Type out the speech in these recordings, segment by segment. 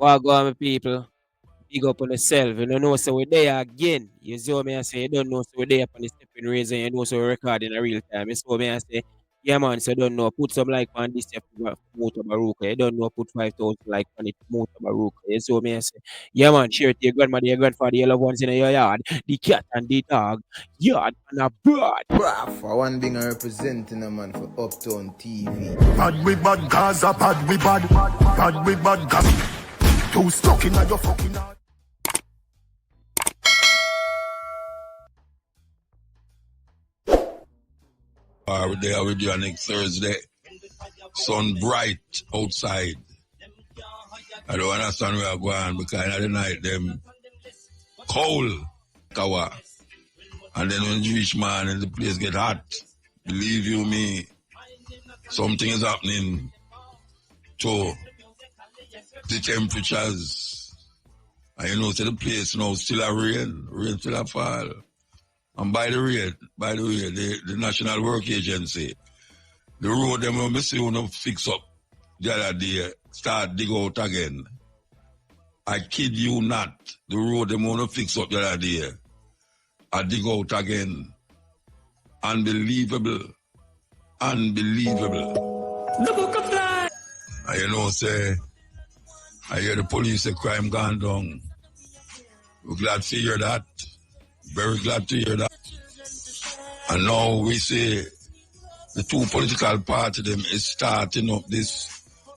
Well, go on, my people. Big up on yourself. You don't know, so we're there again. You see what me I say? You don't know, so we're there on the stepping reason. You know, so we're recording in real time. You see what me I say? Yeah, man. So you don't know, put some like on this Mutabaruka. You don't know, put 5,000 like on it Mutabaruka. You see what me I say? Yeah, man. Share it to your grandmother, your grandfather, your loved ones in your yard, the cat and the dog, yard and a bird. Bruh, for one thing I representing a man for Uptown TV. Bad we bad Gaza, bad we bad. Bad we bad Gaza. Too stuck in your fucking heart. We're there with you next Thursday. Sun bright outside. I don't understand where I'm going because at the night them cold. Kawa. And then when you reach man and the place get hot, believe you me, something is happening to the temperatures. And you know, so the place now still a rain still a fall. And by the way, the National Work Agency, the road them when we see when fix up the other day, start dig out again. I kid you not, the road them when fix up the other day, I dig out again. Unbelievable. And you know, say, I hear the police say crime gone down. We're glad to hear that. Very glad to hear that. And now we say the two political parties them is starting up this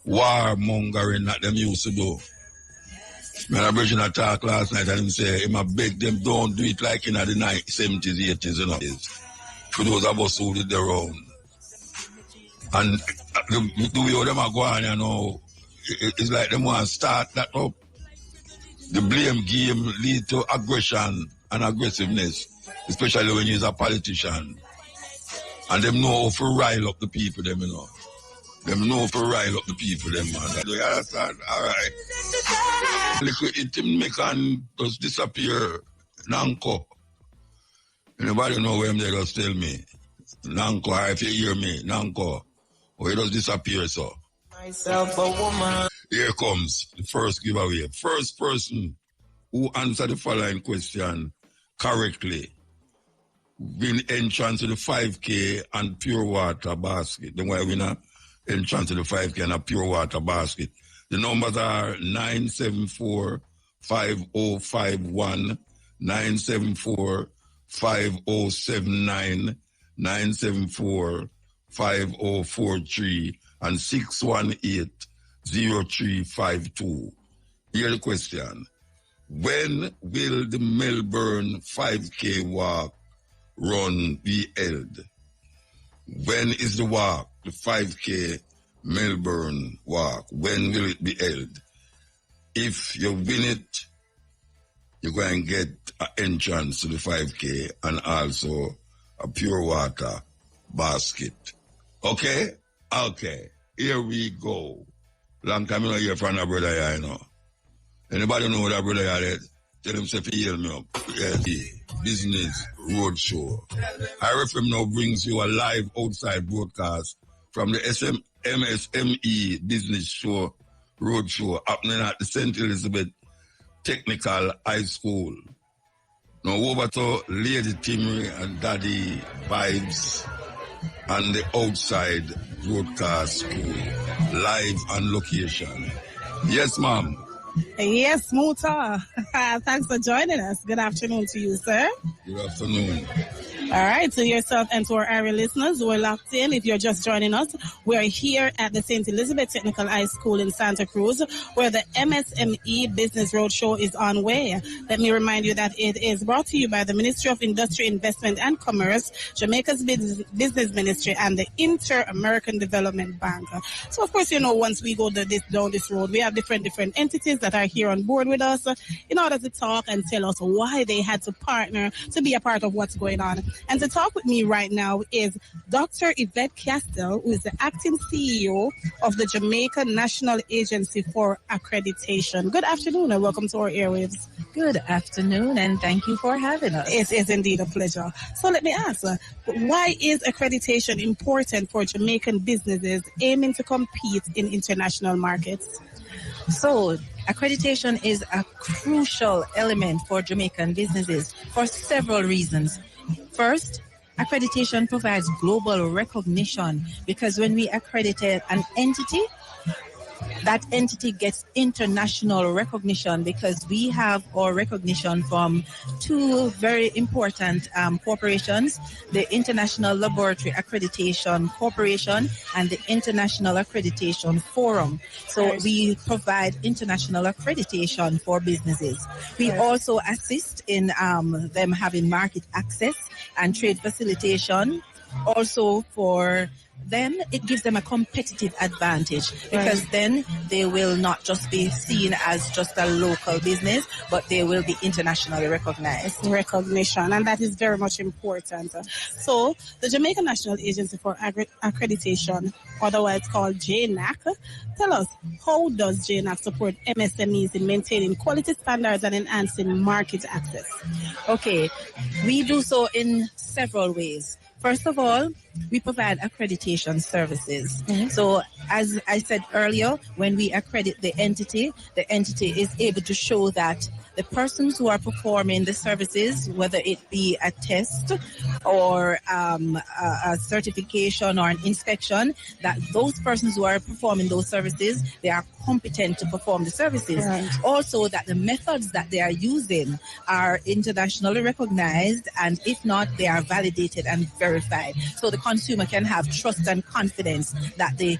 warmongering that them used to do. Me and Aboriginal talk last night and him say, him a beg them don't do it like in the 70s, 80s, you know. For those of us who did their own. And the way them are going, you know, it's like them want to start that up. The blame game lead to aggression and aggressiveness, especially when you're a politician. And them know how to rile up the people, them, you know. Them know how to rile up the people, them, man. Do you understand? All right. Liquid it make and just disappear. Nanko. Anybody know where they just tell me? Nanko, if you hear me, Nanko. Or it just disappear, so. Myself a woman. Here comes the first giveaway. First person who answered the following question correctly win entrance to the 5K and pure water basket. Then why win entrance to the 5K and a pure water basket? The numbers are 974-5051, 974-5079, 974-5043, and 618-0352. Here's the question. When will the Melbourne 5K walk run be held? When is the walk, the 5K Melbourne walk? When will it be held? If you win it, you're going to get an entrance to the 5K and also a pure water basket. Okay? Okay. Here we go. Long time I don't hear from that brother here, you know. Anybody know that brother here? Tell him to heal me up. Yes. Business Roadshow. RFM now brings you a live outside broadcast from the MSME Business Show Roadshow happening at the St. Elizabeth Technical High School. Now over to Lady Timmy and Daddy Vibes and the outside broadcast school, live on location. Yes, ma'am. Yes, Muta. Thanks for joining us. Good afternoon to you, sir. Good afternoon. All right, to yourself and to our area listeners who are locked in, if you're just joining us, we're here at the St. Elizabeth Technical High School in Santa Cruz, where the MSME Business Roadshow is on way. Let me remind you that it is brought to you by the Ministry of Industry, Investment and Commerce, Jamaica's Business Ministry, and the Inter-American Development Bank. So, of course, you know, once we go down this road, we have different entities that are here on board with us in order to talk and tell us why they had to partner to be a part of what's going on. And to talk with me right now is Dr. Yvette Castell, who is the acting CEO of the Jamaica National Agency for Accreditation. Good afternoon and welcome to our airwaves. Good afternoon and thank you for having us. It is indeed a pleasure. So let me ask, why is accreditation important for Jamaican businesses aiming to compete in international markets? So, accreditation is a crucial element for Jamaican businesses for several reasons. First, accreditation provides global recognition because when we accredit an entity, that entity gets international recognition because we have our recognition from two very important corporations, the International Laboratory Accreditation Corporation and the International Accreditation Forum. So we provide international accreditation for businesses. We also assist in them having market access and trade facilitation. Also for them, it gives them a competitive advantage because then they will not just be seen as just a local business, but they will be internationally recognized. Recognition, and that is very much important. So, the Jamaican National Agency for Accreditation, otherwise called JNAC, tell us, how does JNAC support MSMEs in maintaining quality standards and enhancing market access? Okay, we do so in several ways. First of all, we provide accreditation services. So as I said earlier, when we accredit the entity is able to show that the persons who are performing the services, whether it be a test or a certification or an inspection, that those persons who are performing those services, they are competent to perform the services. Also, that the methods that they are using are internationally recognized, and if not, they are validated and verified. So the consumer can have trust and confidence that the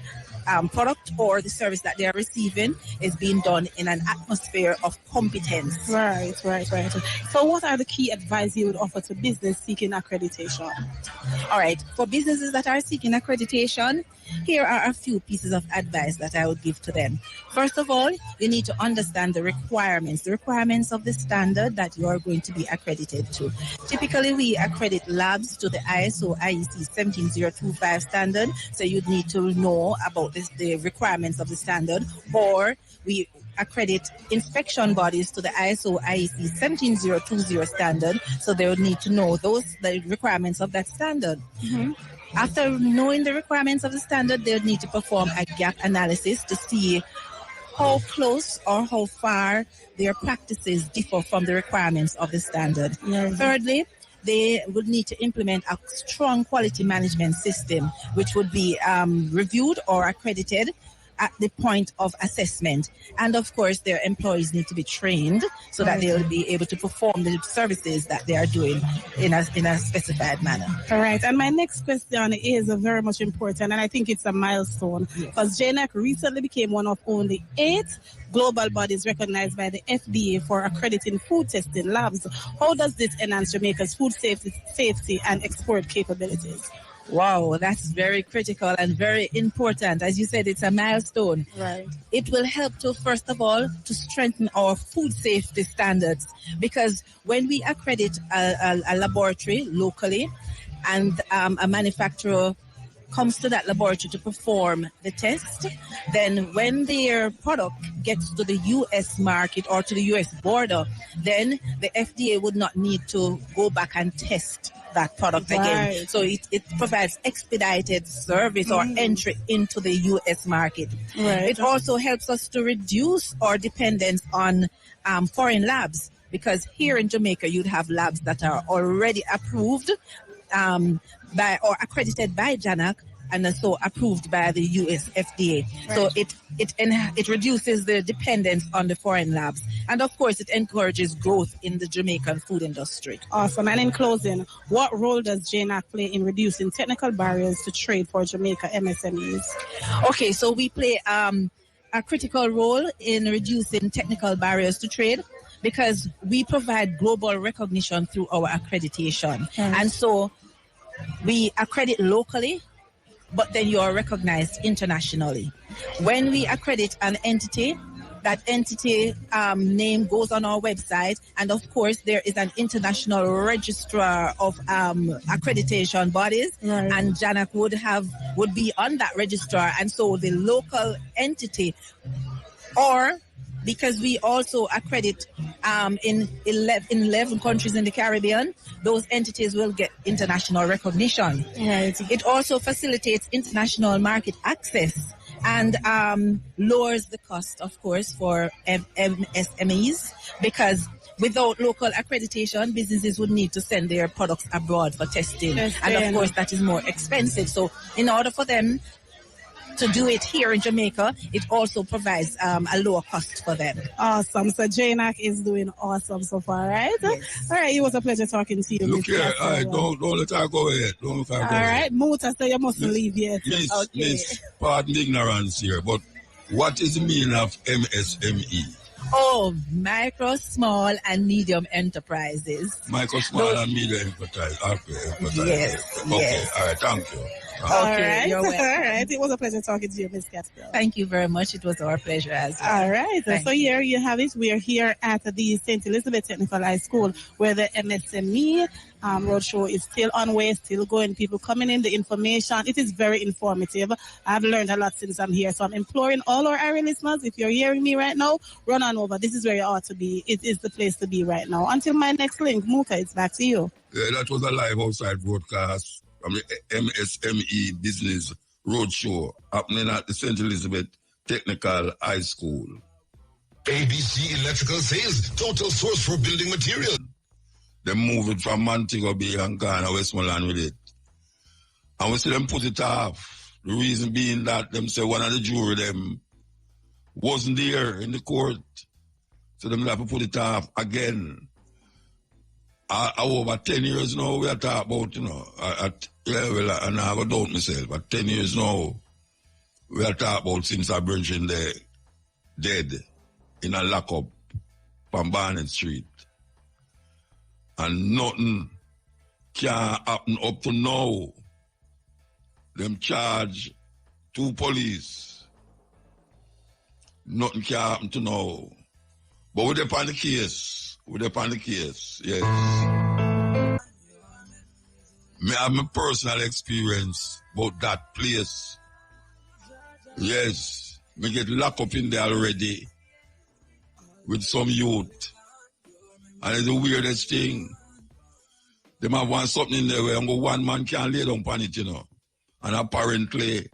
product or the service that they are receiving is being done in an atmosphere of competence. Right. So what are the key advice you would offer to business seeking accreditation? All right, for businesses that are seeking accreditation, here are a few pieces of advice that I would give to them. First of all, you need to understand the requirements of the standard that you are going to be accredited to. Typically, we accredit labs to the ISO IEC 17025 standard, so you'd need to know about the requirements of the standard, or we accredit inspection bodies to the ISO IEC 17020 standard, so they would need to know the requirements of that standard. After knowing the requirements of the standard, they would need to perform a gap analysis to see how close or how far their practices differ from the requirements of the standard. Thirdly, they would need to implement a strong quality management system, which would be reviewed or accredited at the point of assessment. And of course, their employees need to be trained so that they will be able to perform the services that they are doing in a specified manner. All right. And my next question is very much important, and I think it's a milestone, because JNAC recently became one of only 8 global bodies recognized by the FDA for accrediting food testing labs. How does this enhance Jamaica's food safety and export capabilities? Wow, that's very critical and very important. As you said, it's a milestone. Right. It will help to, first of all, to strengthen our food safety standards, because when we accredit a laboratory locally and a manufacturer comes to that laboratory to perform the test, then when their product gets to the U.S. market or to the U.S. border, then the FDA would not need to go back and test that product again. So it provides expedited service or entry into the U.S. market. It also helps us to reduce our dependence on foreign labs, because here in Jamaica you'd have labs that are already approved by or accredited by JNAC and so approved by the US FDA. So it reduces the dependence on the foreign labs. And of course, it encourages growth in the Jamaican food industry. Awesome. And in closing, what role does JNAC play in reducing technical barriers to trade for Jamaica MSMEs? Okay, so we play a critical role in reducing technical barriers to trade, because we provide global recognition through our accreditation. And so we accredit locally, but then you are recognized internationally. When we accredit an entity, that entity name goes on our website, and of course there is an international registrar of accreditation bodies, and JNAC would be on that registrar, and so the local entity, or because we also accredit in 11 countries in the Caribbean, those entities will get international recognition. It also facilitates international market access, and lowers the cost, of course, for MSMEs, because without local accreditation, businesses would need to send their products abroad for testing. And of course, that is more expensive. So in order for them to do it here in Jamaica, it also provides a lower cost for them. Awesome. So JNAC is doing awesome so far, right? Yes. All right. It was a pleasure talking to you. Look Miss here, Castle. all right, don't let her go ahead. Don't let her go All ahead. right. Muta, so you mustn't leave yet. Miss, pardon the ignorance here, but what is the meaning of MSME? Oh, micro, small, and medium enterprises. Micro, small, and medium enterprise. Okay, Yes, okay, yes. all right, thank you. All Okay, right. you're welcome. All right. It was a pleasure talking to you, Miss Castle. Thank you very much. It was our pleasure as well. All right. Thank So here you have it. We are here at the St. Elizabeth Technical High School, where the MSME roadshow is still on way, still going. People coming in, the information. It is very informative. I've learned a lot since I'm here. So I'm imploring all our area listeners, if you're hearing me right now, run on over. This is where you ought to be. It is the place to be right now. Until my next link, Muka, it's back to you. Yeah, that was a live outside broadcast from the MSME Business Roadshow happening at the St. Elizabeth Technical High School. ABC Electrical Sales, total source for building material. They moved it from Montego Bay and Ghana, Westmoreland with it. And we see them put it off. The reason being that them say one of the jury them wasn't there in the court. So them have to put it off again. Over 10 years now, we are talking about, and I go doubt myself, but 10 years now, we are talking about since I bring in there dead in a lockup from Barnett Street. And nothing can happen up to now. Them charge 2 police. Nothing can happen to now. But we're upon the case. Yes. Me have my personal experience about that place. Yes. Me get locked up in there already with some youth. And it's the weirdest thing. They might want something in there where one man can't lay down on it, And apparently,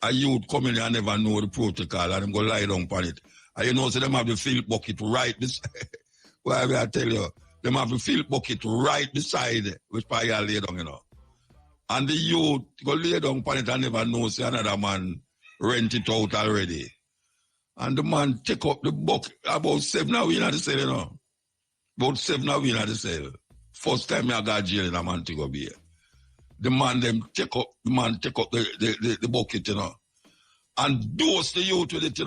a youth come in there and never know the protocol and them go lie down on it. And so them have the field bucket right beside. Why I tell you, them have the field bucket right beside which part you lay down, And the youth go lay down on it and never know, say another man rent it out already. And the man take up the bucket, about 7 hours in the cell, About 7 hours in the cell. First time I got jail in a Montego Bay. The man take up the bucket, And dose the youth with it,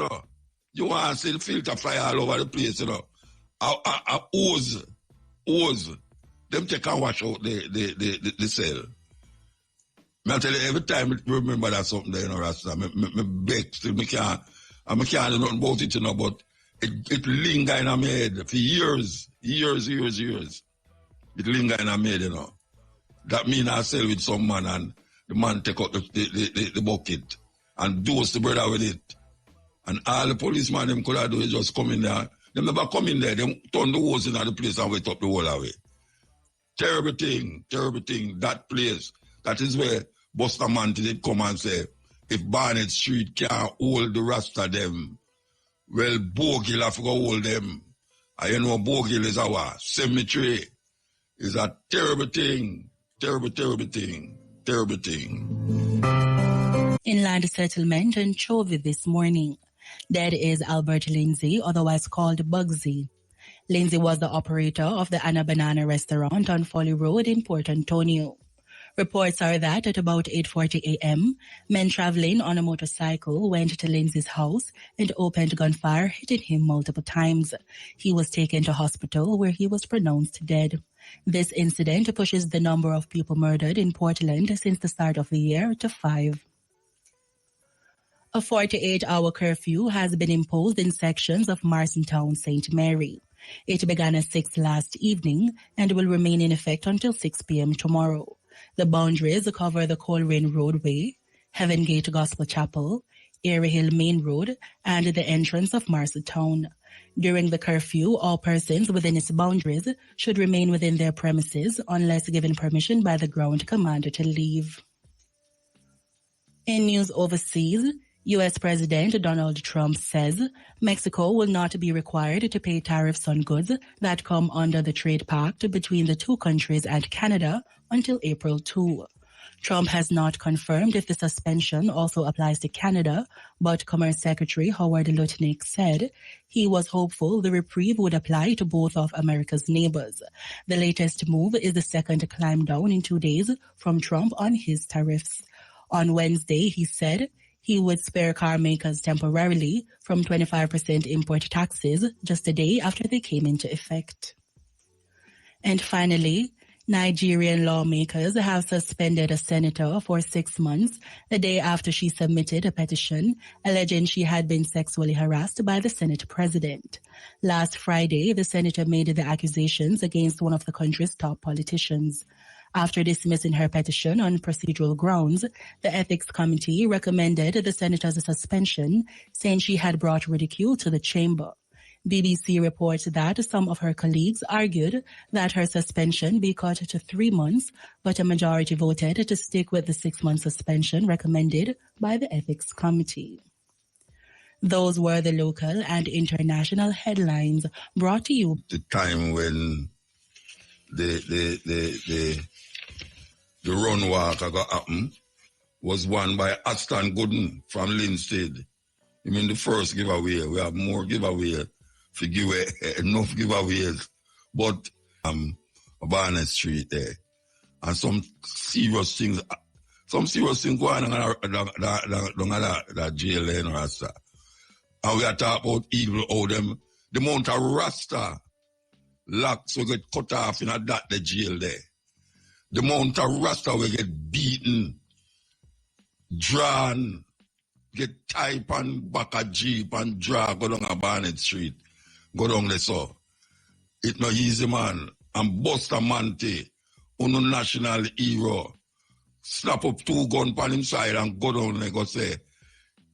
You want to see the filter fly all over the place, A hose. Them take and wash out the cell. I tell you, every time I remember that something there, Rasta, me beg, still I can't do nothing about it, but it linger in my head for years. It linger in my head, That means I sell with some man and the man take out the bucket and dose the brother with it. And all the policemen them could have do is just come in there. They never come in there. They turn the hose in the place and wet up the whole away. Terrible thing. That place, that is where Buster Manti did come and say, if Barnett Street can't hold the rest of them, well, Bogill have to go hold them. And Bogill is our cemetery. It's a terrible thing. Inland settlement in Chovy this morning. That is Albert Lindsay, otherwise called Bugsy. Lindsay was the operator of the Anna Banana restaurant on Folly Road in Port Antonio. Reports are that at about 8:40 a.m., men traveling on a motorcycle went to Lindsay's house and opened gunfire, hitting him multiple times. He was taken to hospital where he was pronounced dead. This incident pushes the number of people murdered in Portland since the start of the year to 5. A 48-hour curfew has been imposed in sections of Marcintown St. Mary. It began at 6 last evening and will remain in effect until 6 p.m. tomorrow. The boundaries cover the Coleraine Roadway, Heaven Gate Gospel Chapel, Airy Hill Main Road, and the entrance of Marcintown. During the curfew, all persons within its boundaries should remain within their premises unless given permission by the ground commander to leave. In news overseas, U.S. President Donald Trump says Mexico will not be required to pay tariffs on goods that come under the trade pact between the two countries and Canada until April 2. Trump has not confirmed if the suspension also applies to Canada, but Commerce Secretary Howard Lutnick said he was hopeful the reprieve would apply to both of America's neighbors. The latest move is the second climb down in 2 days from Trump on his tariffs. On Wednesday, he said he would spare car makers temporarily from 25% import taxes just a day after they came into effect. And finally, Nigerian lawmakers have suspended a senator for 6 months the day after she submitted a petition alleging she had been sexually harassed by the Senate president. Last Friday, the senator made the accusations against one of the country's top politicians. After dismissing her petition on procedural grounds, the Ethics Committee recommended the senator's suspension, saying she had brought ridicule to the chamber. BBC reports that some of her colleagues argued that her suspension be cut to 3 months, but a majority voted to stick with the 6-month suspension recommended by the Ethics Committee. Those were the local and international headlines brought to you. The time when the run walk got happen was won by Aston Gooden from Linstead. I mean, the first giveaway. We have more giveaway to give away, enough giveaways. But Barnett Street there. And some serious things going on that jail there in Rasta. And we are talking about evil, how them, the amount of Rasta locks will get cut off in the jail there. The amount of Rasta will get beaten, drawn, get type and back a jeep and drag go down a Barnett Street, go down there so. It's not easy, man. And Bustamante, uno national hero, snap up 2 guns on him side and go down there go say,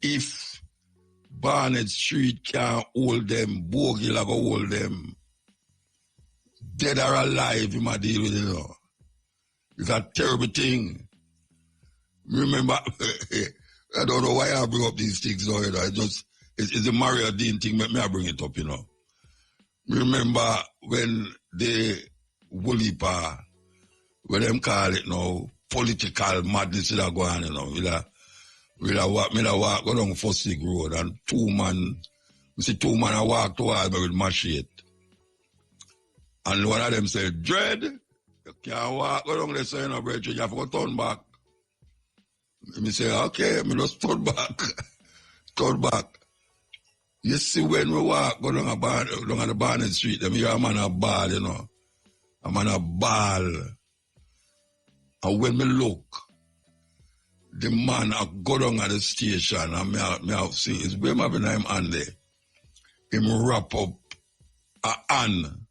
if Barnett Street can't hold them, Bogie will go hold them. Dead or alive, you might deal with it, you know. It's a terrible thing. Remember, I don't know why I bring up these things, you know. It's the Mario Dean thing, may I bring it up, you know. Remember when the Woolipa, what them call it now, political madness that go on, you know. We'll walk go down Fossick Road and 2 man, we see 2 man I walk towards me with machete. And one of them said, Dread, you can't walk go down there, so you know, brethren, you have to go turn back. Me say, okay, me just turn back. Turn back. You see, when we walk go down the Barnett Street, them hear a man a ball, you know. A man a ball. And when me look, the man a go down at the station, and me have seen, it's where my name hand there. Him wrap up a hand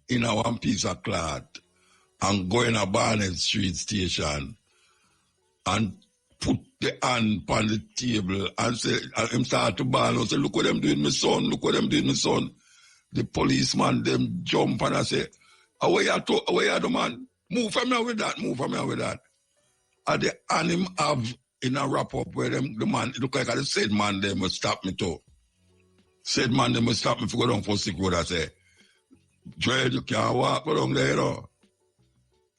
in a one piece of cloth and go in a Barnett Street station and put the hand on the table and say, and him start to bawl and say, look what them doing, my son, look what them doing, my son. The policeman, them jump and I say, away you the man? Move from here with that, move from here with that. And the hand him have in a wrap up where them, the man, it look like the said man, they must stop me too. Said man, they must stop me for go down for Fossick Road. I say, Dread, you can't walk along there, you know.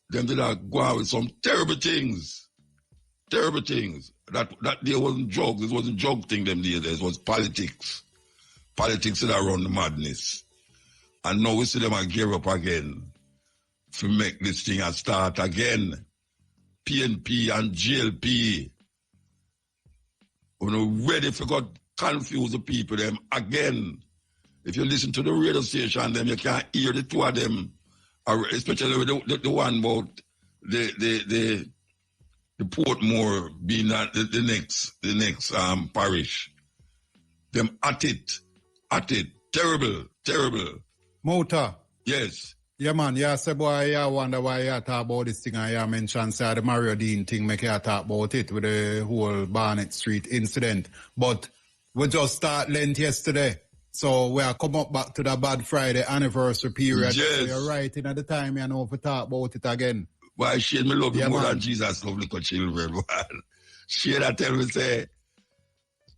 Them did go out with some terrible things. Terrible things. That day wasn't drugs. It wasn't drug thing them days. It was politics. Politics that run the madness. And now we see them gear up again to make this thing a start again. PNP and GLP. We're ready for God confuse the people them again. If you listen to the radio station, them you can't hear the two of them, especially the one about the Portmore being the next parish. Them at it, terrible. Mota. Yes. Yeah, man. Yeah, say boy, yeah, wonder why you talk about this thing and you mentioned say the Mario Dean thing make you talk about it with the whole Barnett Street incident. But we just start Lent yesterday. So we are come up back to the Bad Friday anniversary period. Yes. So you're right in at the time you know if we talk about it again. Why Shane me love you more man. than Jesus love little children. Shane I tell me say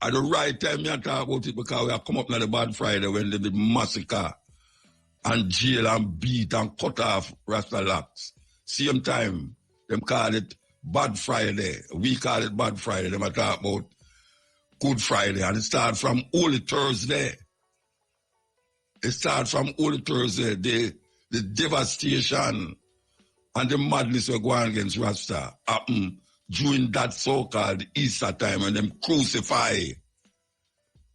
At the right time, I talk about it because we have come up on the Bad Friday when they did massacre and jail and beat and cut off Rasta locks. Same time, them call it Bad Friday. We call it Bad Friday. Them talk about Good Friday. And it starts from Holy Thursday. It starts from Holy Thursday. The devastation and the madness we're going against Rasta happen during that so-called Easter time when them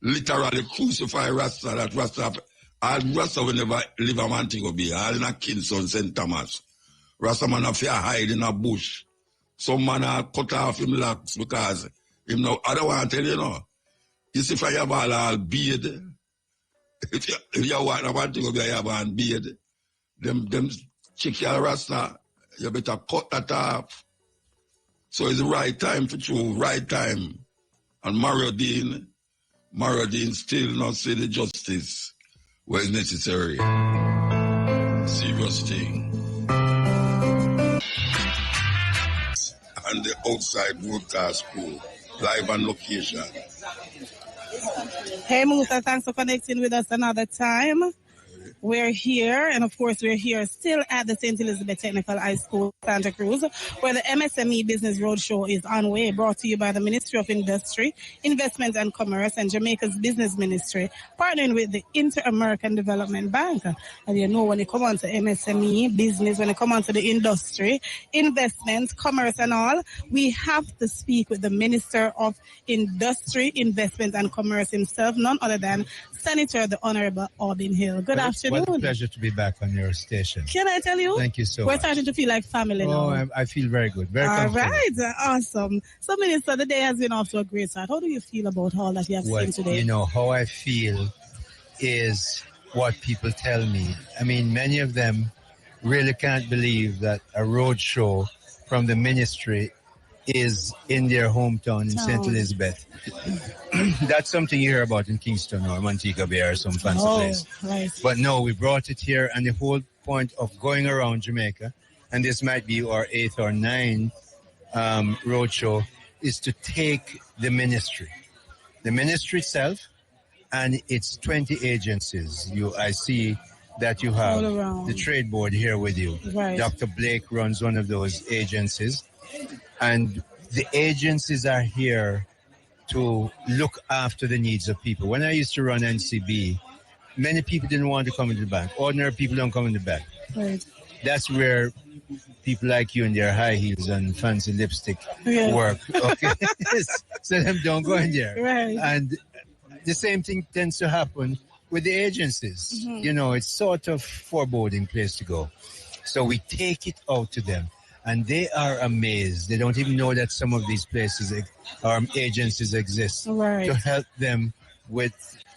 literally crucify Rasta, that Rasta, all Rasta will never live a man thing will be, all in a Kingston, St. Thomas. Rasta man have to hide in a bush. Some man have cut off him locks because him know, I don't want to tell you, you see if I have all beard, if you want a man thing will be, I have a beard, them check your Rasta, you better cut that off. So it's the right time for you, right time. And Mario Dean still not see the justice where it's necessary. Serious thing. And the outside broadcast crew, live on location. Hey, Musa, thanks for connecting with us another time. We're here, and of course, we're here still at the St. Elizabeth Technical High School, Santa Cruz, where the MSME Business Roadshow is on way, brought to you by the Ministry of Industry, Investment and Commerce and Jamaica's Business Ministry, partnering with the Inter-American Development Bank. And you know, when it comes on to MSME business, when it comes on to the industry, investment, commerce and all, we have to speak with the Minister of Industry, Investment and Commerce himself, none other than Senator the Honorable Aubin Hill. Good afternoon. What a pleasure to be back on your station. Can I tell you? Thank you so We're much. starting to feel like family now. Oh, I feel very good. Very all comfortable. right, awesome. So, Minister, the day has been off to a great start. How do you feel about all that you have seen today? You know, how I feel is what people tell me. I mean, many of them really can't believe that a road show from the ministry is in their hometown in St. Elizabeth. That's something you hear about in Kingston or Montego Bay or some fancy place. Right. But no, we brought it here, and the whole point of going around Jamaica, and this might be our 8th or 9th roadshow, is to take the ministry itself and its 20 agencies. I see that you have the trade board here with you. Right. Dr. Blake runs one of those agencies. And the agencies are here to look after the needs of people. When I used to run NCB, many people didn't want to come into the bank. Ordinary people don't come in the bank. Right. That's where people like you in their high heels and fancy lipstick work. Okay, so them don't go in there. Right. And the same thing tends to happen with the agencies. Mm-hmm. You know, it's sort of foreboding place to go. So we take it out to them. And they are amazed. They don't even know that some of these places or agencies exist to help them with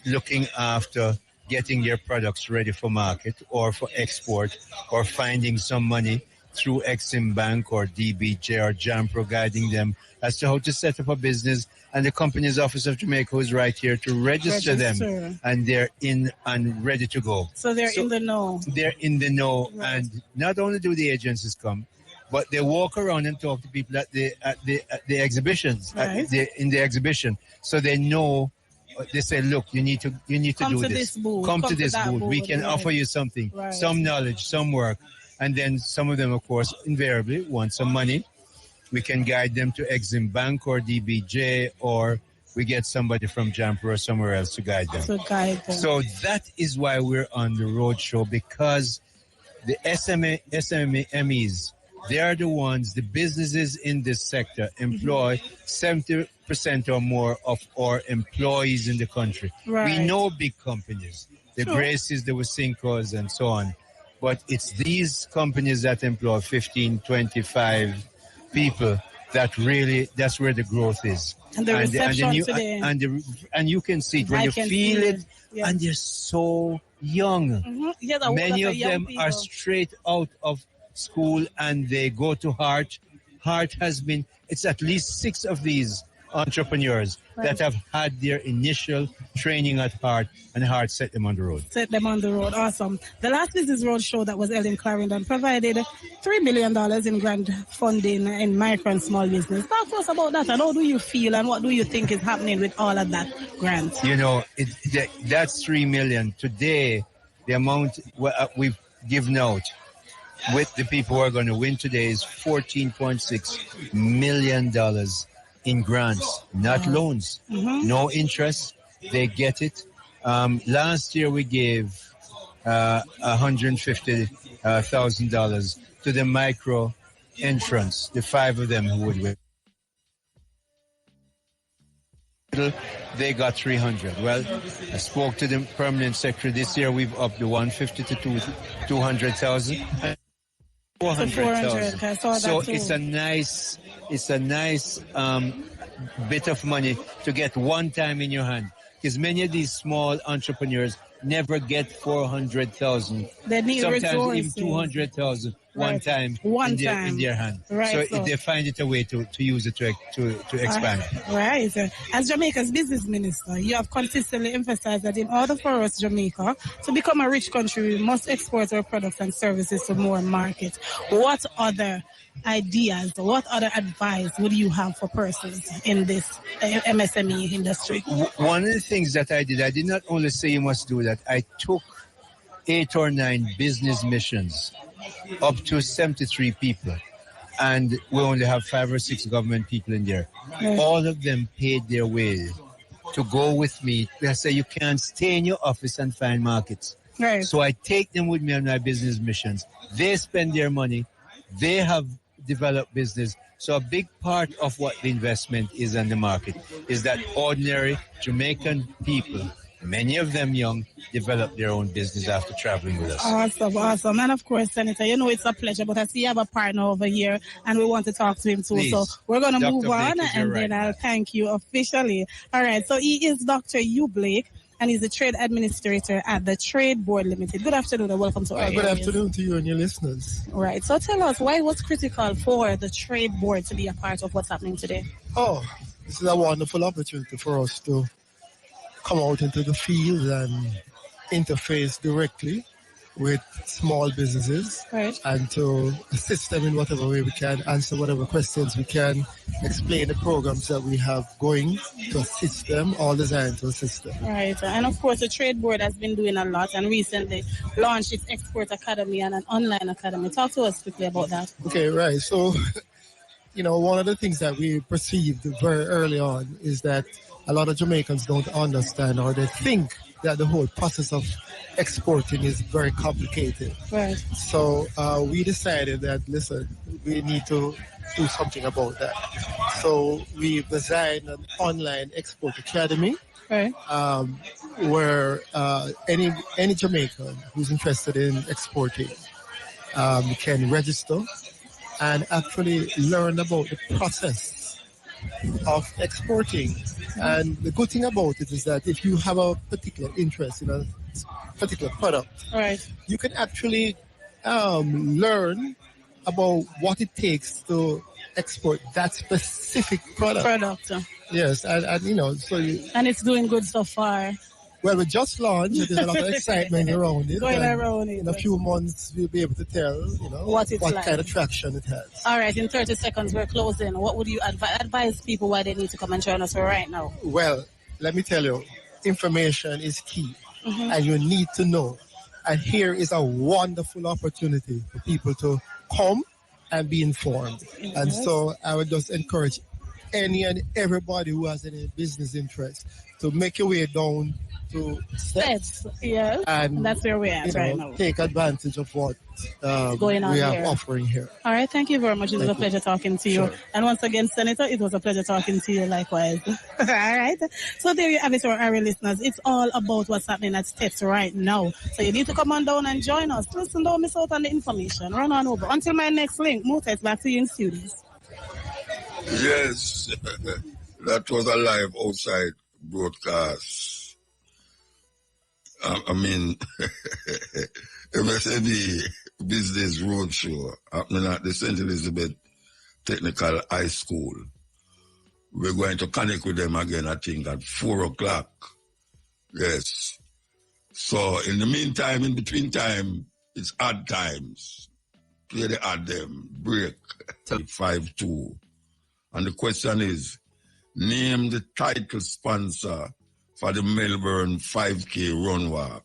looking after getting their products ready for market or for export or finding some money through Exim Bank or DBJ or JAMPRO, guiding them as to how to set up a business. And the Companies Office of Jamaica is right here to register them. And they're in and ready to go. So they're in the know. They're in the know. Right. And not only do the agencies come, but they walk around and talk to people at the exhibitions, in the exhibition, so they know. They say, "Look, you need to do this. Come to this booth. We can offer you something, some knowledge, some work." And then some of them, of course, invariably want some money. We can guide them to Exim Bank or DBJ, or we get somebody from JAMPRO or somewhere else to guide them. So that is why we're on the road show, because the SMEs. They are the ones, the businesses in this sector employ 70% or more of our employees in the country. Right. We know big companies, the Gracies, the Wasinkos, and so on. But it's these companies that employ 15, 25 people that really, that's where the growth is. And the reception today. And you can see it when you feel it, and they're so young. Mm-hmm. Many of them are straight out of school and they go to Heart. Heart has been, it's at least 6 of these entrepreneurs that have had their initial training at heart, and heart set them on the road. Set them on the road. Awesome. The last Business Road show that was held in Clarendon provided $3 million in grant funding in micro and small business. Talk to us about that, and how do you feel, and what do you think is happening with all of that grant? You know, that's $3 million. Today, the amount we've given out with the people who are going to win today is $14.6 million in grants, not loans, no interest. They get it. Last year we gave $150,000 to the micro entrants, the 5 of them who would win. They got 300. Well, I spoke to the permanent secretary. This year we've upped the 150 to 200,000. 400,000. So it's a nice bit of money to get one time in your hand. Because many of these small entrepreneurs never get 400,000. They need sometimes resources. Even 200,000 one time in their hand. Right, so they find it a way to use it to expand. Right. As Jamaica's business minister, you have consistently emphasized that in order for us, Jamaica, to become a rich country, we must export our products and services to more markets. What other ideas, what other advice would you have for persons in this MSME industry? One of the things that I did not only say you must do that, I took 8 or 9 business missions up to 73 people, and we only have 5 or 6 government people in there. All of them paid their way to go with me. They say you can't stay in your office and find markets. Right. So I take them with me on my business missions. They spend their money. They have developed business. So a big part of what the investment is on the market is that ordinary Jamaican people, many of them young, develop their own business after traveling with us. Awesome. And of course, Senator, you know it's a pleasure, but I see you have a partner over here and we want to talk to him too. Please. So we're going to Dr. move on Blake and then I'll thank you officially. All right, so he is Dr. Hugh Blake and he's the trade administrator at the Trade Board Limited. Good afternoon and welcome to our Good afternoon to you and your listeners. Right, so tell us why it was critical for the Trade Board to be a part of what's happening today? Oh, this is a wonderful opportunity for us to come out into the field and interface directly with small businesses, right, and to assist them in whatever way we can, answer whatever questions we can, explain the programs that we have going to assist them, all designed to assist them. Right, and of course the Trade Board has been doing a lot and recently launched its Export Academy and an online academy. Talk to us quickly about that. Okay, right. So, you know, one of the things that we perceived very early on is that a lot of Jamaicans don't understand, or they think that the whole process of exporting is very complicated. Right. So we decided that, listen, we need to do something about that. So we designed an online export academy, right, where any Jamaican who's interested in exporting can register and actually learn about the process of exporting. And the good thing about it is that if you have a particular interest in a particular product, right, you can actually learn about what it takes to export that specific product. Yes, and you know, so and it's doing good so far. Well, we just launched. There's a lot of excitement around it. Going around it. In a few months, we'll be able to tell, you know, what like. Kind of traction it has. All right, in 30 seconds, we're closing. What would you advise people why they need to come and join us right now? Well, let me tell you, information is key, and you need to know. And here is a wonderful opportunity for people to come and be informed. Yes. And so I would just encourage any and everybody who has any business interest to make your way down to Steps. Yes, and that's where we're at right now. Take advantage of what going on we are here. offering here. All right, thank you very much. It was a pleasure talking to you. Sure. And once again, Senator, it was a pleasure talking to you likewise. All right. So there you have it, our listeners. It's all about what's happening at Steps right now. So you need to come on down and join us. Listen, don't miss out on the information. Run on over. Until my next link, Muta, it's back to you in studios. Yes, that was a live outside broadcast. I mean, MSME Business Roadshow happening at the St. Elizabeth Technical High School, We're going to connect with them again, I think, at 4 o'clock. Yes. So in the meantime, in between time, it's odd times. Play the odd them, break. 5-2. And the question is, name the title sponsor for the Melbourne 5K run walk.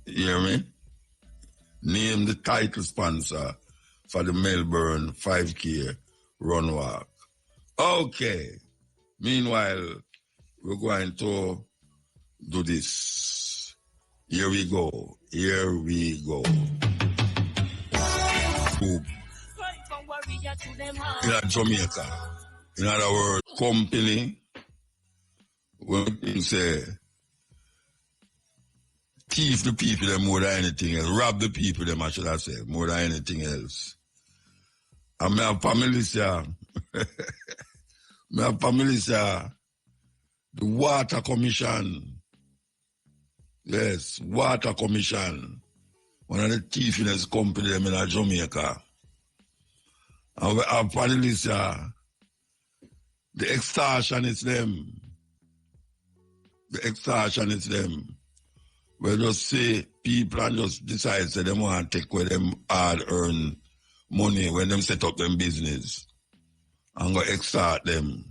You hear me? Name the title sponsor for the Melbourne 5K run walk. Okay. Meanwhile, we're going to do this. Here we go. Here we go. In Jamaica, in other words, company, when you say, thief the people them more than anything else, rob the people them, I should have said, more than anything else. And my family say, the Water Commission. Yes, Water Commission. One of the thiefest company them in Jamaica. And we have panelists, the extortionists them. The extortionists them. We just say people and just decide that they want to take away them hard-earned money when them set up them business and go extort them.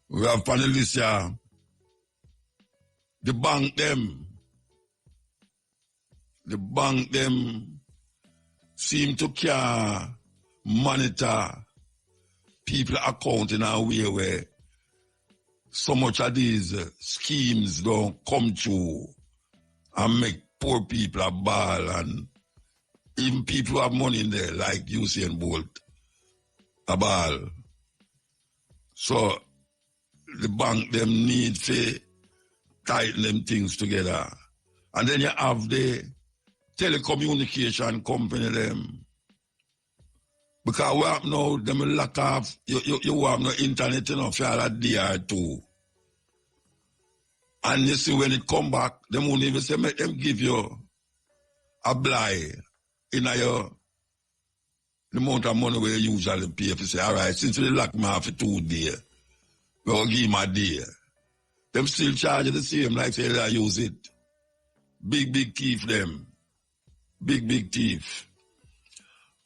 We have panelists, the bank them seem to care monitor people account in a way where so much of these schemes don't come true and make poor people a ball, and even people who have money in there like Usain Bolt a ball. So the bank them need to tighten them things together. And then you have the telecommunication company them. Because we have now, them lack of, you have no internet, you know, for all that DR2. And you see when it come back, them won't even say, make them give you a blight in your, the amount of money we usually pay. If you say, all right, since we lock me off for 2 days, we'll give him a day. Them still charge the same, like say they use it. Big thief them. Big thief.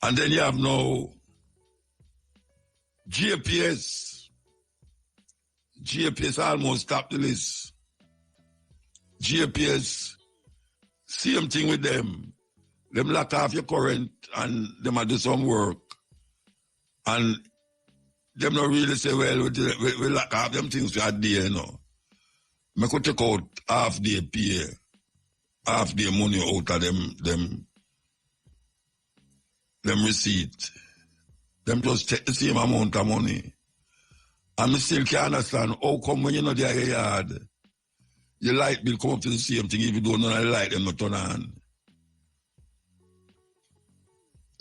And then you have now GPS. GPS almost topped the list. GPS, same thing with them. Them lock off your current and them do some work. And them not really say, well, we lock off them things for a day, you know. I could take out half day pay, half day money out of them receipt. Them just take the same amount of money. And I still can't understand how come when you're not there in your yard, your light bill come up to the same thing if you don't know the light them not turn on.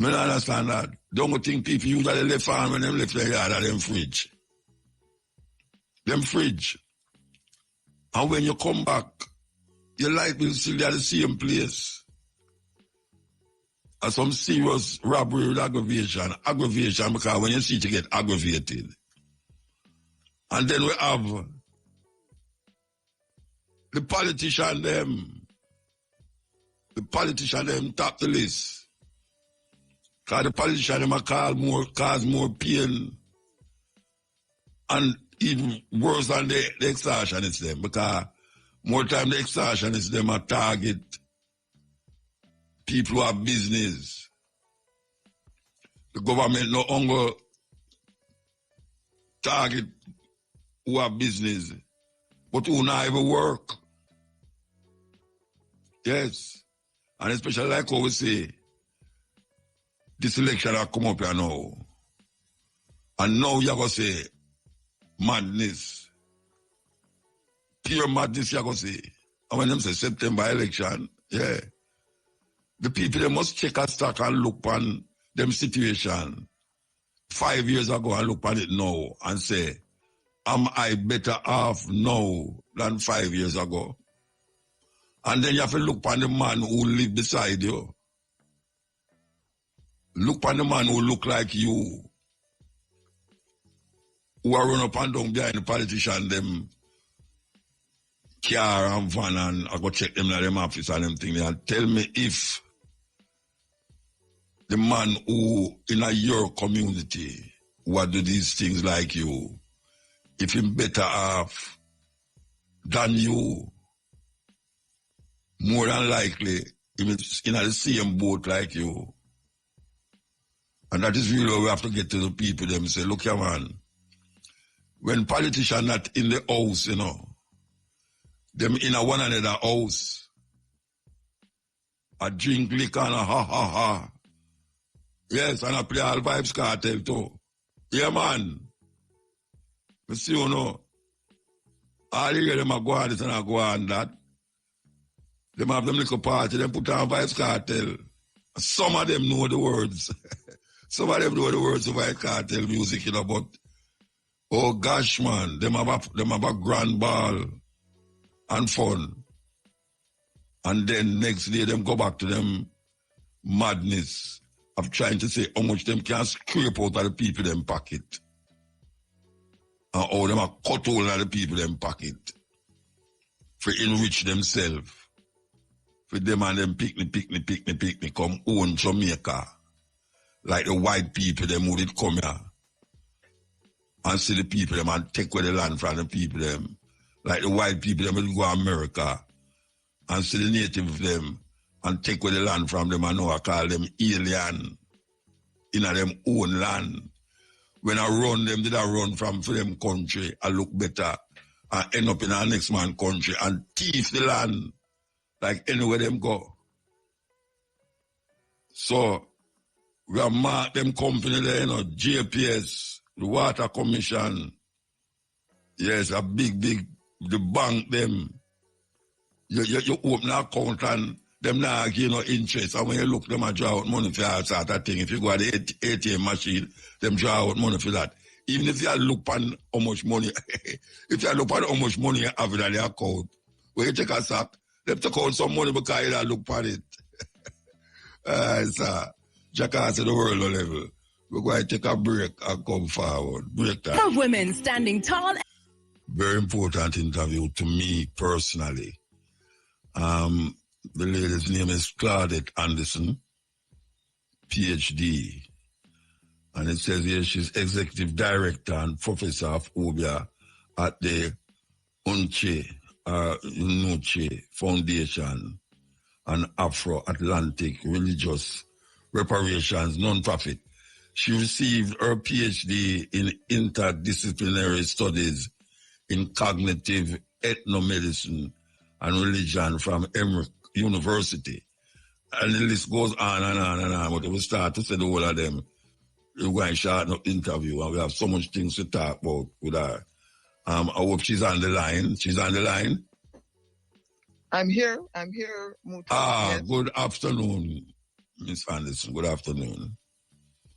I don't understand that. Don't think people usually left on when they left their yard at them fridge. Them fridge. And when you come back, your light bill still at the same place. And some serious robbery with aggravation. Aggravation because when you see it, you get aggravated. And then we have the politician them. The politician them top the list. Because the politician them cause more pain. And even worse than the extortionists them. Because more time the extortionists them are target people who have business. The government no longer target who have business, but who not even work. Yes. And especially like how we say, this election has come up here now. And now you're going to say, madness. Pure madness you're going to say. And when them say September election, yeah. The people, they must check a stock and look on them situation 5 years ago and look on it now and say, am I better off now than 5 years ago? And then you have to look on the man who live beside you. Look on the man who look like you. who are run up and down behind the politician, them car and van, and I go check them in them office and them thing, and tell me if the man who in your community who do these things like you, if him better off than you, more than likely, he is in the same boat like you. And that is really what we have to get to the people, them say, look here, man, when politicians not in the house, you know, them in a one another house, a drink liquor and a ha. Yes, and I play all vibes cartel too. Yeah, man. You see, you know, all you hear them a go on this and a go on that. Them have them little party, them put on vibes cartel. Some of them know the words. Some of them know the words of vibes cartel music, you know, but oh gosh, man, them have a grand ball and fun. And then next day, them go back to them madness of trying to say how much them can scrape out of the people them pocket. And how them are cut all of the people them pocket. For enrich themselves. For them and them picnic, come own Jamaica. Like the white people them who did come here. And see the people them and take away the land from the people them. Like the white people them will go to America. And see the native them. And take away the land from them and now I call them alien in them own land. When I run them, did I run from them country, I look better and end up in our next man country and thief the land like anywhere them go. So we have marked them company there, you know, JPS, the Water Commission, yes, a big, the bank them. You open an account and them now give no interest. And when you look, them a draw out money for all sort of thing. If you go at the ATM machine, them draw out money for that. Even if you look on how much money, if you look on how much money you have in the account, when you take a sack, them take out some money because you look on it. So, jackass at the world level. We're going to take a break and come forward. Break time. Of women standing tall. Very important interview to me personally. The lady's name is Claudette Anderson, PhD. And it says here she's executive director and professor of Obeia at the Unuche Foundation and Afro-Atlantic Religious Reparations Nonprofit. She received her PhD in interdisciplinary studies in cognitive ethnomedicine and religion from Emory University. And the list goes on and on and on, but we start to say the whole of them. We're going to short up interview and we have so much things to talk about with her. I hope she's on the line. She's on the line. I'm here, Muta. Yes. Good afternoon, Miss Anderson. Good afternoon.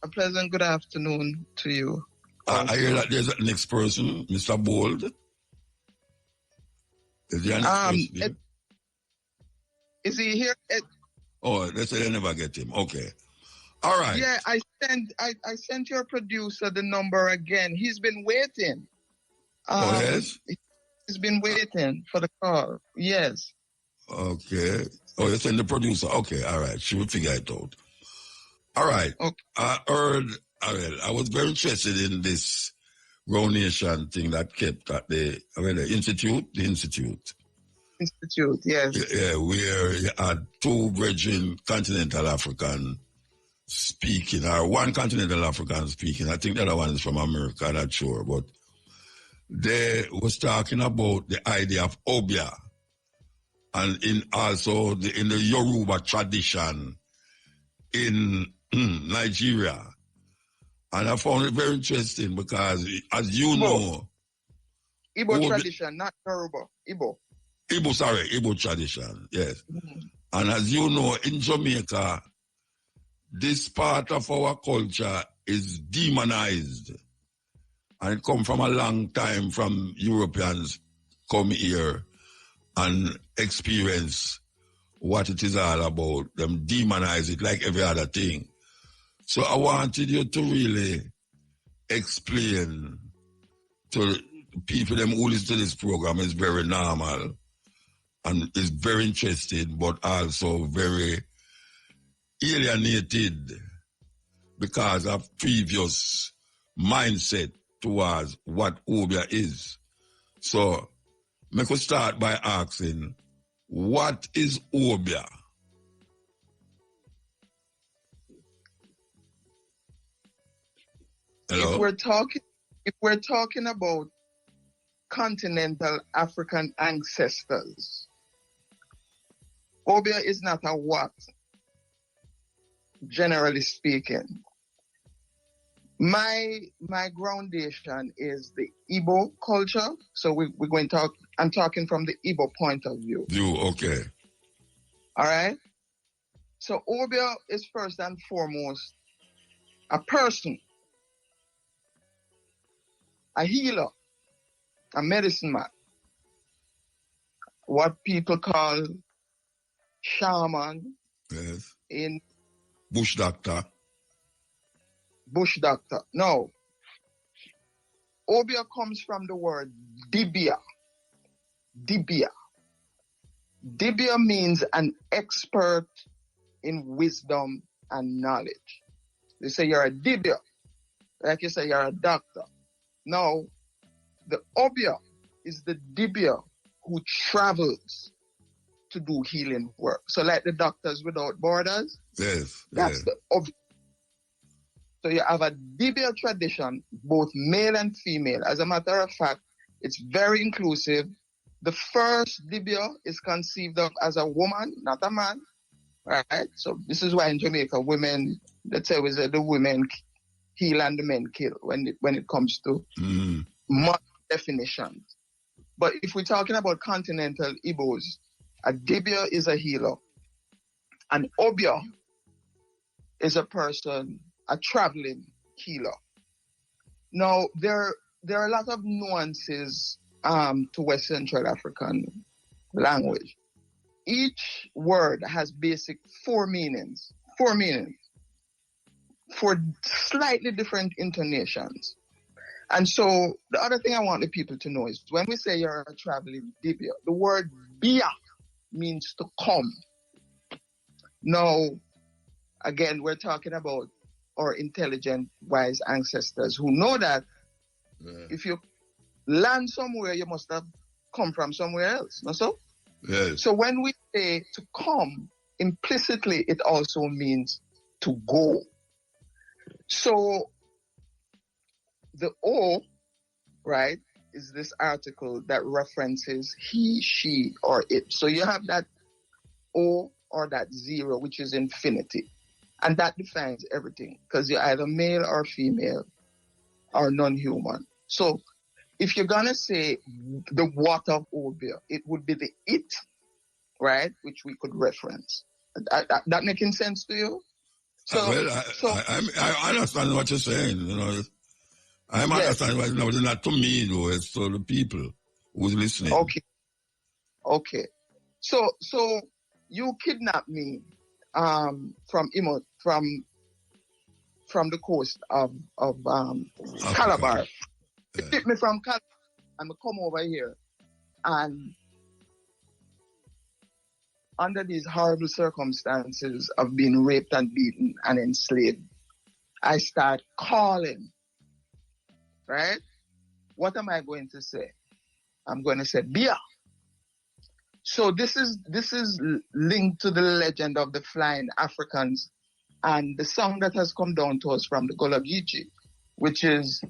A pleasant good afternoon to you. I hear that there's a next person, Mr. Bold. Is there a next person? Is he here? Oh, they say they never get him. Okay. All right. Yeah, I sent your producer the number again. He's been waiting. Yes? He's been waiting for the call. Yes. Okay. Oh, you send the producer. Okay, all right. She will figure it out. All right. Okay. I heard, I was very interested in this Round Nation thing that kept at the Institute. The Institute, yes. Yeah, where you had two brethren, continental African speaking, or one continental African speaking. I think the other one is from America, I'm not sure. But they was talking about the idea of Obeia. And in the Yoruba tradition in Nigeria. And I found it very interesting because, as you know... Igbo tradition, not Yoruba. Igbo tradition, yes. Mm-hmm. And as you know, in Jamaica, this part of our culture is demonized. And it comes from a long time from Europeans come here and experience what it is all about. Them demonize it like every other thing. So I wanted you to really explain to the people them who listen to this program is very normal and is very interested, but also very alienated because of previous mindset towards what Obeia is. So, I could start by asking, what is Obeia? Hello? If we're talking about continental African ancestors, Obeia is not a what, generally speaking. My groundation is the Igbo culture. So we're going to talk, I'm talking from the Igbo point of view. Okay. All right. So Obeia is first and foremost a person, a healer, a medicine man, what people call shaman. Yes. In bush doctor. Bush doctor. No. Obeia comes from the word dibia. Dibia. Dibia means an expert in wisdom and knowledge. They say you're a dibia, like you say you're a doctor. No, the Obeia is the dibia who travels to do healing work. So like the Doctors Without Borders, yes, that's the Obeia. So you have a dibia tradition, both male and female. As a matter of fact, it's very inclusive. The first dibia is conceived of as a woman, not a man. Right? So this is why in Jamaica, women, let's say the women heal and the men kill when it comes to modern definitions. But if we're talking about continental Igbos, a dibia is a healer. An Obeia is a person, a traveling healer. Now, there are a lot of nuances to West Central African language. Each word has basic four meanings, for slightly different intonations. And so the other thing I want the people to know is when we say you're a traveling dibia, the word bia means to come. Now, again, we're talking about our intelligent, wise ancestors who know that if you land somewhere, you must have come from somewhere else, not so? Yes. So when we say to come, implicitly it also means to go. So the O, right, is this article that references he, she, or it. So you have that O or that zero, which is infinity. And that defines everything because you're either male or female or non-human. So if you're going to say the what of Obeia, it would be the it, right, which we could reference. That making sense to you? So, I understand what you're saying. You know, I'm understanding what it's not to me though. It's to the people who's listening. Okay. So you kidnapped me from the coast of Calabar. You took me from Calabar and come over here, and under these horrible circumstances of being raped and beaten and enslaved, I start calling, right? What am I going to say? I'm going to say Bia. So this is linked to the legend of the flying Africans and the song that has come down to us from the Golagichi, which is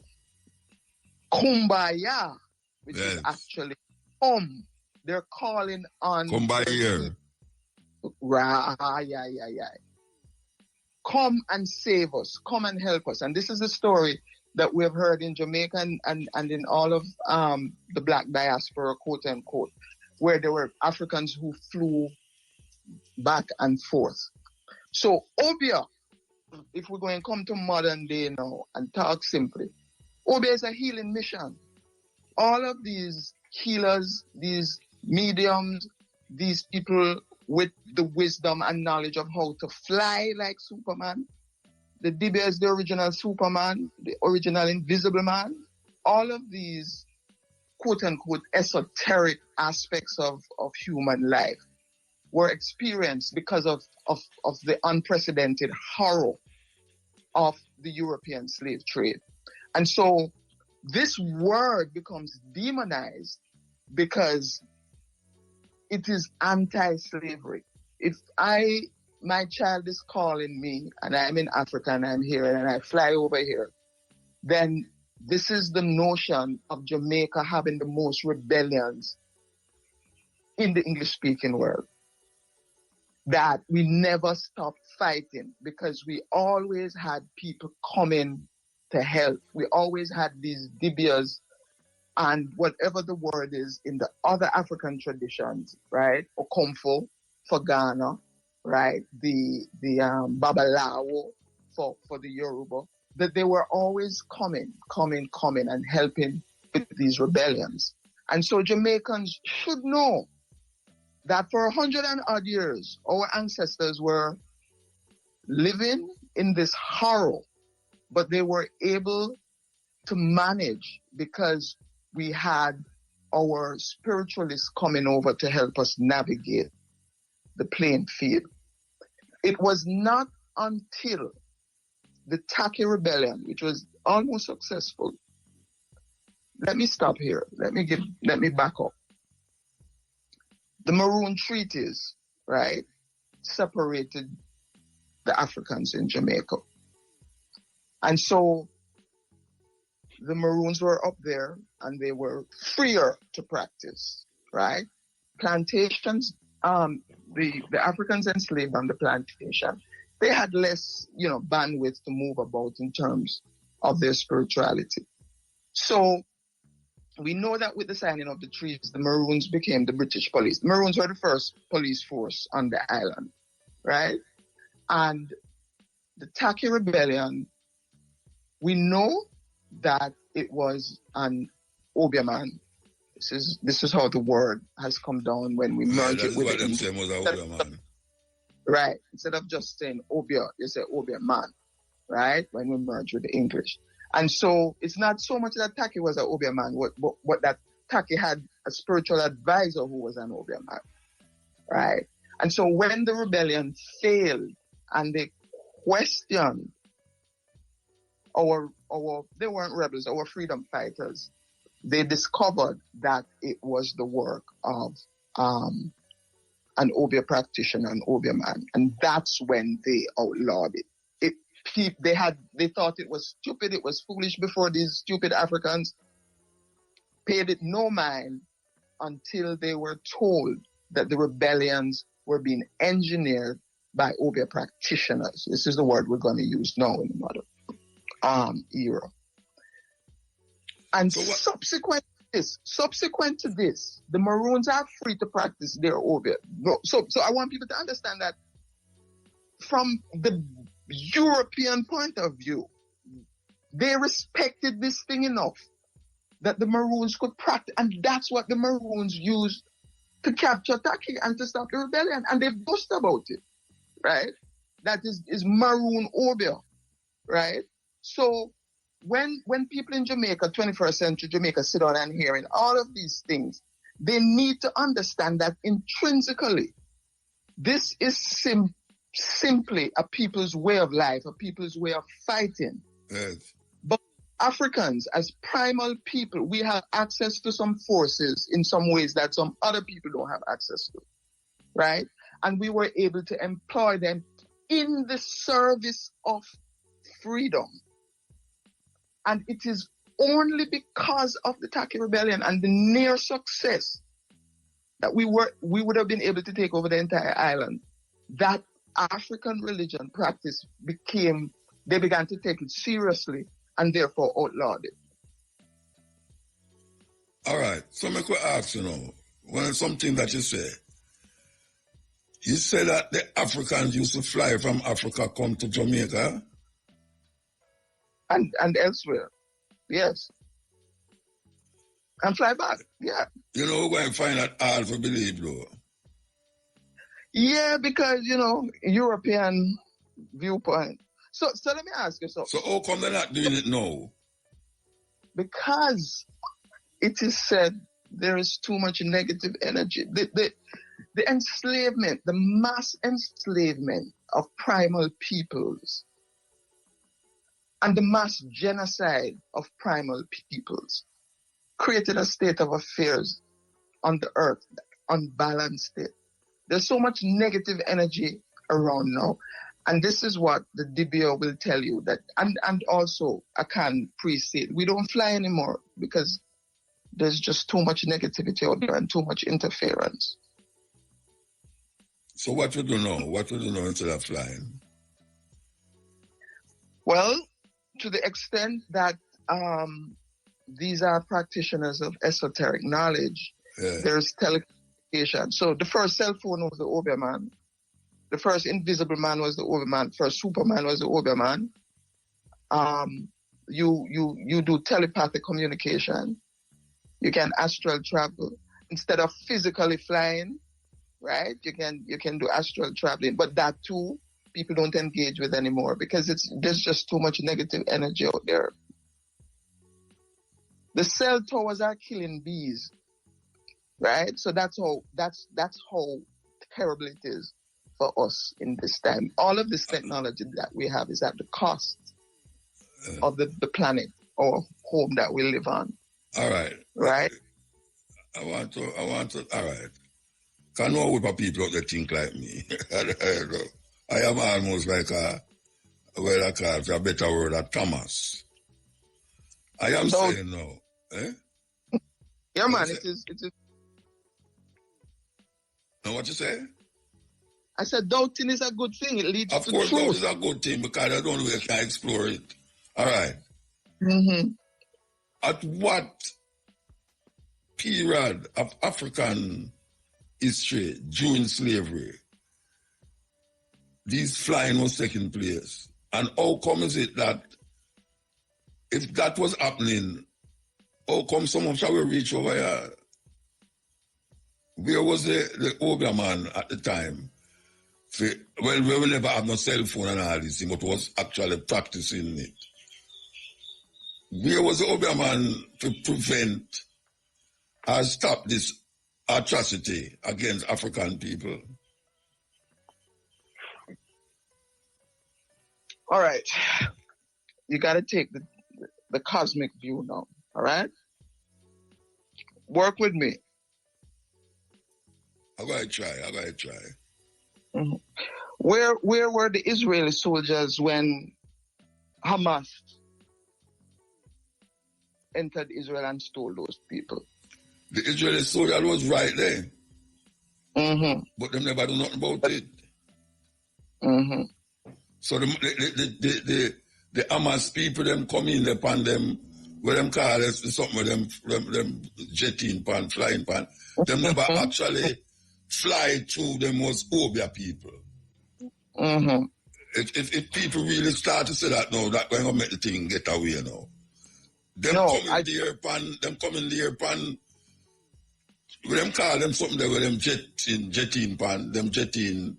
Kumbaya, which is actually come. They're calling on Kumbaya. Yeah. Come and save us. Come and help us. And this is the story that we have heard in Jamaica and in all of the black diaspora, quote unquote, where there were Africans who flew back and forth. So Obeia, if we're going to come to modern day now and talk simply, Obeia is a healing mission. All of these healers, these mediums, these people with the wisdom and knowledge of how to fly like Superman. The Dibia is the original Superman, the original Invisible Man. all of these quote unquote esoteric aspects of human life were experienced because of the unprecedented horror of the European slave trade. And so this word becomes demonized because it is anti-slavery. If my child is calling me and I'm in Africa and I'm here and I fly over here, then this is the notion of Jamaica having the most rebellions in the English-speaking world. That we never stopped fighting because we always had people coming to help. We always had these dibias and whatever the word is in the other African traditions, right? Okomfo for Ghana, right? The Babalawo for the Yoruba, that they were always coming and helping with these rebellions. And so Jamaicans should know that for 100 and odd years, our ancestors were living in this horror, but they were able to manage because we had our spiritualists coming over to help us navigate the playing field. It was not until the Taki Rebellion, which was almost successful. Let me stop here. Let me back up. The Maroon Treaties, right, separated the Africans in Jamaica. And so the Maroons were up there and they were freer to practice, right? Plantations, the Africans enslaved on the plantation, they had less, bandwidth to move about in terms of their spirituality. So we know that with the signing of the treaties, the Maroons became the British police. The Maroons were the first police force on the island, right? And the Taki Rebellion, we know that it was an Obeia man. This is how the word has come down when we merge it with the English. Right. Instead of just saying Obeia, you say Obeia man, right? When we merge with the English. And so it's not so much that Taki was an Obeia man, but that Taki had a spiritual advisor who was an Obeia man, right? And so when the rebellion failed and they questioned they weren't rebels, our freedom fighters, they discovered that it was the work of an Obeia practitioner, an Obeia man. And that's when they outlawed it. They thought it was stupid, it was foolish before these stupid Africans paid it no mind until they were told that the rebellions were being engineered by Obeia practitioners. This is the word we're going to use now in the modern era. And subsequent to this, the Maroons are free to practice their Obeia. So I want people to understand that from the European point of view, they respected this thing enough that the Maroons could practice, and that's what the Maroons used to capture Taki and to stop the rebellion, and they boast about it, right? That is Maroon Obeia, right? So when people in Jamaica, 21st century Jamaica, sit down and hearing all of these things, they need to understand that intrinsically, this is simply a people's way of life, a people's way of fighting. Yes. But Africans, as primal people, we have access to some forces in some ways that some other people don't have access to, right? And we were able to employ them in the service of freedom. And it is only because of the Taki Rebellion and the near success that we would have been able to take over the entire island, that African religion practice they began to take it seriously and therefore outlawed it. All right, so I could ask you now, when something that you say that the Africans used to fly from Africa, come to Jamaica? And elsewhere, yes. And fly back, yeah. You know, we're going to find that hard to believe, though. Yeah, because, European viewpoint. So let me ask you something. So how come they're not doing it now? because it is said there is too much negative energy. The enslavement, the mass enslavement of primal peoples and the mass genocide of primal peoples created a state of affairs on the earth, unbalanced it. There's so much negative energy around now. And this is what the DBO will tell you that, and also I can pre-say, we don't fly anymore because there's just too much negativity out there and too much interference. So what would you know? What would you know instead of flying? Well, to the extent that these are practitioners of esoteric knowledge, there's telecommunication. So the first cell phone was the Obeia man. The first invisible man was the Obeia man. First Superman was the Obeia man. You do telepathic communication. You can astral travel instead of physically flying, right? You can do astral traveling, but that too people don't engage with anymore because there's just too much negative energy out there. The cell towers are killing bees, right? So that's how terrible it is for us in this time. All of this technology that we have is at the cost of the planet or home that we live on. All right. Right? I want to, all right. Can no group of people out there think like me? I am almost like a better word, a Thomas. I am saying no. Eh? Yeah, man, it is. Know what you say? I said doubting is a good thing. It leads to truth. Of course, doubt is a good thing because I don't know if I can explore it. All right. Mm-hmm. At what period of African history during slavery these flying was taking place? And how come is it that if that was happening, how come some of shall reach over here? Where was the Obeia man at the time? Well, we will never have no cell phone and all this thing, but was actually practicing it. Where was the Obeia man to prevent or stop this atrocity against African people? All right. You got to take the cosmic view now, all right? Work with me. I'm going to try. Mm-hmm. Where were the Israeli soldiers when Hamas entered Israel and stole those people? The Israeli soldier was right there. Mm-hmm. But they never do nothing about it. Mm-hmm. So the Hamas people, them come in upon them, where them call it, something with them jetting pan, flying pan. Them never actually fly through them was Obeia people. Mm-hmm. If people really start to say that now, that's going to make the thing get away now. Them coming there pan, with them call them something there with them jetting pan, them jetting.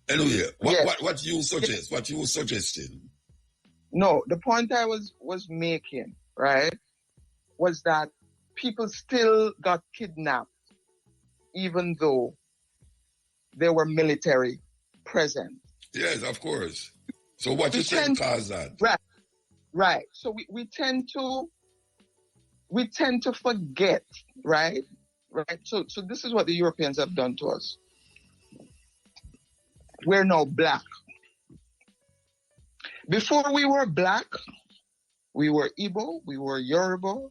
Anyway, what you suggest? What you suggesting? No, the point I was making, right, was that people still got kidnapped, even though there were military present. Yes, of course. So what you saying cause that? Right. So we tend to forget, right? Right. So this is what the Europeans have done to us. We're now black. Before we were black, we were Igbo, we were Yoruba,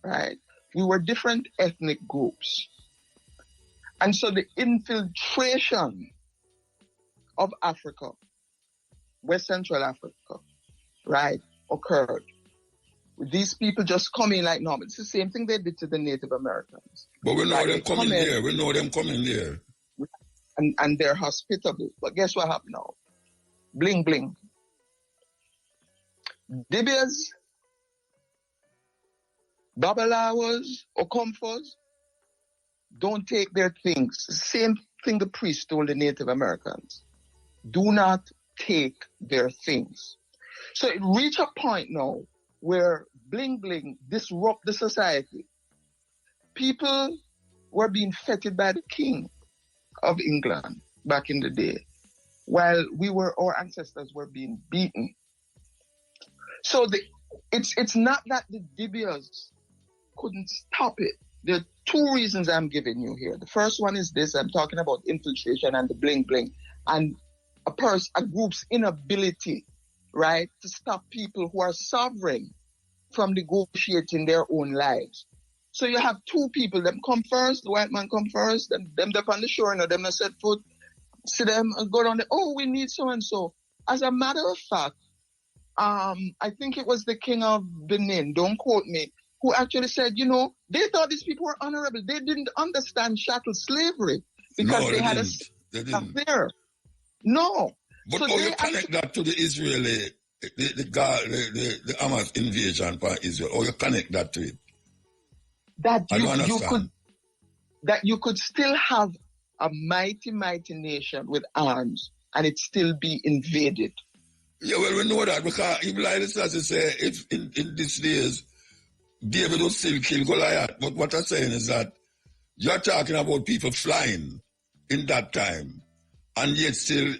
right? We were different ethnic groups. And so the infiltration of Africa, West Central Africa, right, occurred. These people just come in like normal. It's the same thing they did to the Native Americans. But we know them coming there. We know them coming there. And they're hospitable. But guess what happened now? Bling, bling. Dibias, Babalawas, Okomfos, don't take their things. Same thing the priests told the Native Americans. Do not take their things. So it reached a point now where bling bling disrupt the society. People were being feted by the king of England back in the day, while our ancestors were being beaten. So it's not that the Dibias couldn't stop it. There are two reasons I'm giving you here. The first one is this: I'm talking about infiltration and the bling bling, and a group's inability, right, to stop people who are sovereign from negotiating their own lives. So you have two people, them come first, the white man come first, them up on the shore, and them not set foot, see them and go down there, oh, we need so and so. As a matter of fact, I think it was the king of Benin, don't quote me, who actually said, they thought these people were honorable. They didn't understand chattel slavery because No, they had didn't. there. No. But so how you connect that to the Israeli, the Hamas invasion by Israel? How you connect that to it? That you could still have a mighty, mighty nation with arms and it still be invaded. Yeah, well, we know that because even like this, as you say, if in these days, David will still kill Goliath. But what I'm saying is that you're talking about people flying in that time and yet still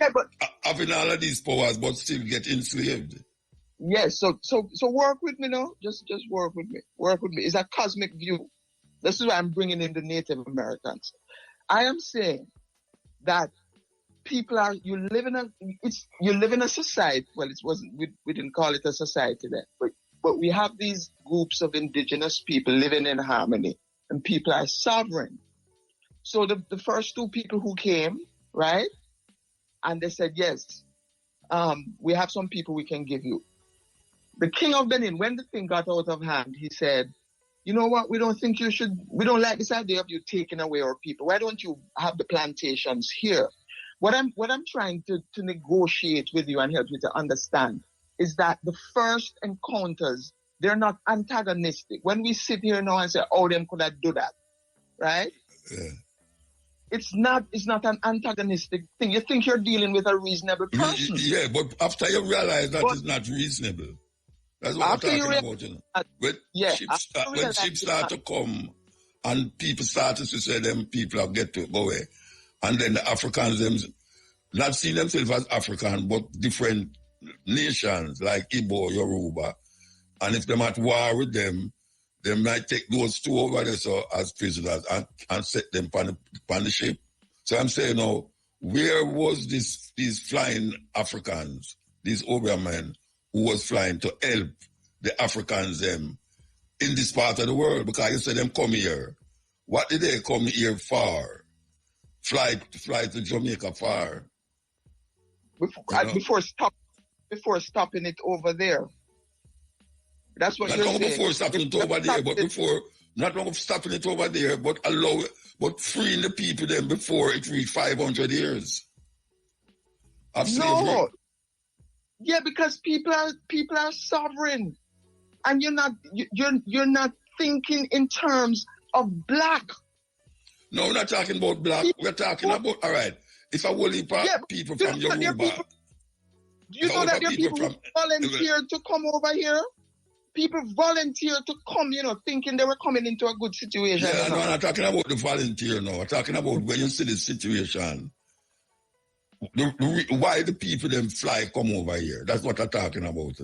having all of these powers but still get enslaved. Yes, so work with me now. Just work with me. Work with me. It's a cosmic view. This is why I'm bringing in the Native Americans. I am saying that you live in a society. Well, it wasn't. We didn't call it a society then, but we have these groups of indigenous people living in harmony, and people are sovereign. So the first two people who came, right, and they said yes, we have some people we can give you. The king of Benin, when the thing got out of hand, he said, you know what, we don't like this idea of you taking away our people. Why don't you have the plantations here? What I'm trying to negotiate with you and help you to understand is that the first encounters, they're not antagonistic. When we sit here now and say, oh, them could have do that, right? Yeah. It's not an antagonistic thing. You think you're dealing with a reasonable person. Yeah, but after you realize that it's not reasonable. That's what I'm talking about, When ships start to come and people start to say them people have get to go away. And then the Africans, them not seeing themselves as African, but different nations like Igbo, Yoruba. And if they're at war with them, they might take those two over there as prisoners and set them on the ship. So I'm saying now, where was these flying Africans, these Obeia men, who was flying to help the Africans in this part of the world? Because you said them come here. What did they come here for? Fly to Jamaica for? Before stopping it over there. That's what you're saying. Before stopping it over there, but before, not long stopping it over there, but freeing the people then before it reached 500 years of slavery. No. Yeah, because people are sovereign, and you're not thinking in terms of black. No, we're not talking about black. We're talking about, all right, if I will leave people from Yoruba. You know that there are people who volunteered to come over here? People volunteered to come, thinking they were coming into a good situation. Yeah, no, I'm not talking about the volunteer now. I'm talking about when you see the situation. Why the people them fly come over here? That's what I'm talking about,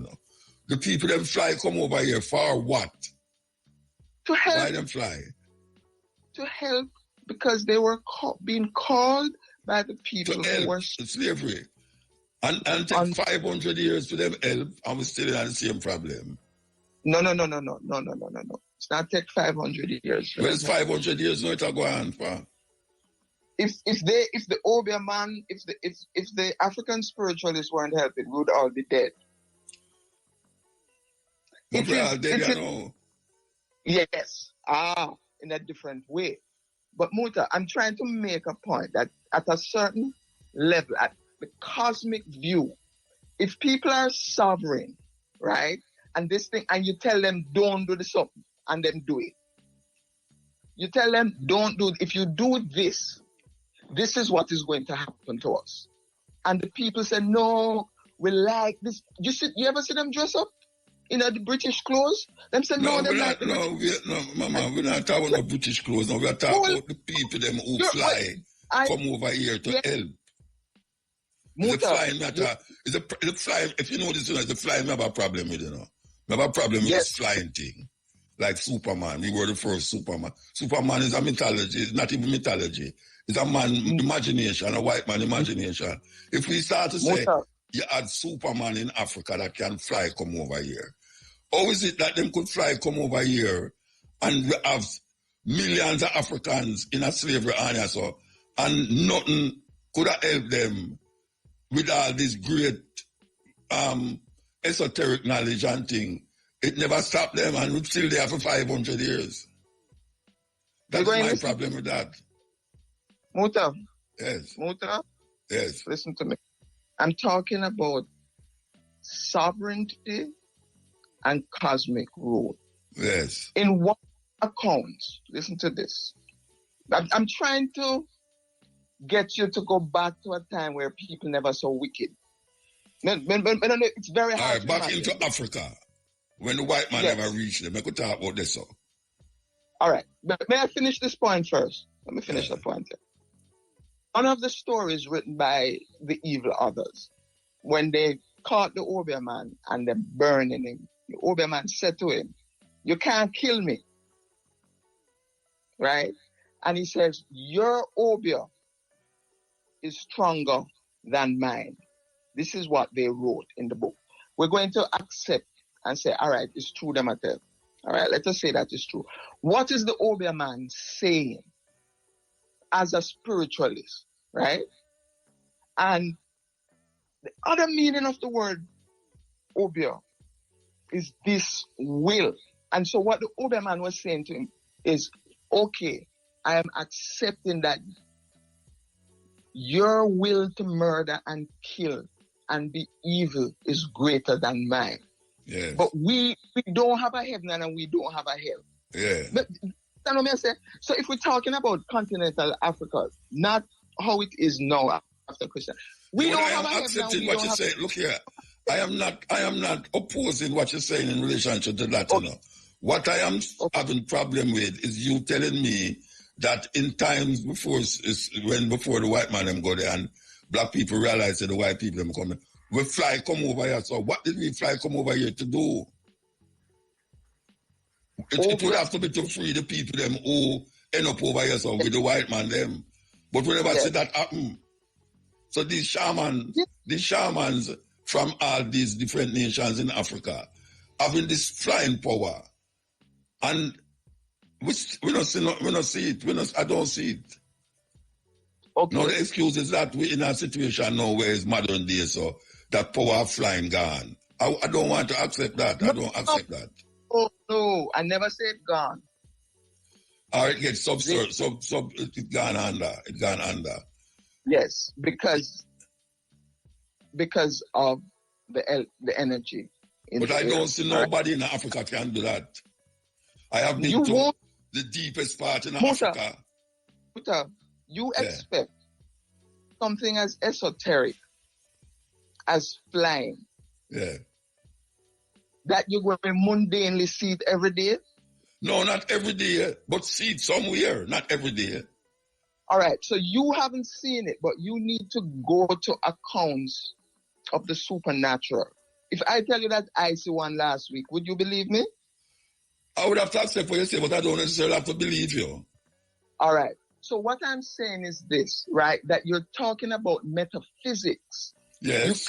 The people them fly come over here for what? To help. Why them fly? To help, because they were being called by the people who were slavery. And take 500 years for them help, and we're still in the same problem. No. It's not take 500 years. Well, it's 500 years now it'll go on for. If the Obeia man, if the African spiritualists weren't helping, we would all be dead. But we're all dead, you know. Yes. In a different way. But Muta, I'm trying to make a point that at a certain level, at the cosmic view, if people are sovereign, right, and you tell them don't do something, and then do it. You tell them don't do it. If you do this is what is going to happen to us. And the people say, no, we like this. You ever see them dress up? in the British clothes? Them say no, them like Mama, we're not talking about British clothes. No, we're talking about the people them who fly come over here to help. The flying matter. The flying. If you know this, the flying. We have a problem with We have a problem with this flying thing. Like Superman, we were the first Superman. Superman is a mythology. It's not even mythology. It's a man imagination, a white man imagination. If we start to say you had Superman in Africa that can fly, come over here. How is it that them could fly, come over here, and we have millions of Africans in a slavery area, so, and nothing could have helped them with all this great esoteric knowledge and thing? It never stopped them, and we're still there for 500 years. That's my problem with that. Muta. Yes. Muta. Yes. Listen to me. I'm talking about sovereignty and cosmic rule. Yes. In what accounts? Listen to this. I'm trying to get you to go back to a time where people never saw wicked. It's very hard. All right, back into Africa. When the white man never reached them, I could talk about this. So. All right. But may I finish this point first? Let me finish the point. One of the stories written by the evil others, when they caught the Obeia man and they're burning him, the Obeia man said to him, "You can't kill me." Right? And he says, "Your Obeia is stronger than mine." This is what they wrote in the book. We're going to accept and say, all right, it's true, them at them. All right, let us say that is true. What is the Obeia man saying as a spiritualist, right? And the other meaning of the word Obeia is this will. And so what the Obeia man was saying to him is, okay, I am accepting that your will to murder and kill and be evil is greater than mine. Yes. But we don't have a heaven and we don't have a hell. Yeah. But you know what I say? So if we're talking about continental Africa, not how it is now after Christian, we don't have a heaven. Accepting what you say. Look here, I am not opposing what you're saying in relationship to that. You know, what I am having problem with is you telling me that in times before the white man them go there and black people realize that the white people them coming, we come over here. So what did we come over here to do? It would have to be to free the people them who end up over here so with the white man them. But we never see that happen. So these shamans from all these different nations in Africa having this flying power. And we don't see it. I don't see it. Okay. No, the excuse is that we're in a situation now where it's modern day, so that power of flying gone. I don't want to accept that. I don't accept that. Oh, no, I never said gone. Or it gets it gone under. It gone under. Yes, because of the energy. But I don't see nobody in Africa can do that. I have been to the deepest part in Africa. You expect something as esoteric as flying. Yeah. That you're going to mundanely see it every day? No, not every day, but see it somewhere, not every day. All right, so you haven't seen it, but you need to go to accounts of the supernatural. If I tell you that I see one last week, would you believe me? I would have to accept what you say, but I don't necessarily have to believe you. All right. So what I'm saying is this, right? That you're talking about metaphysics. Yes.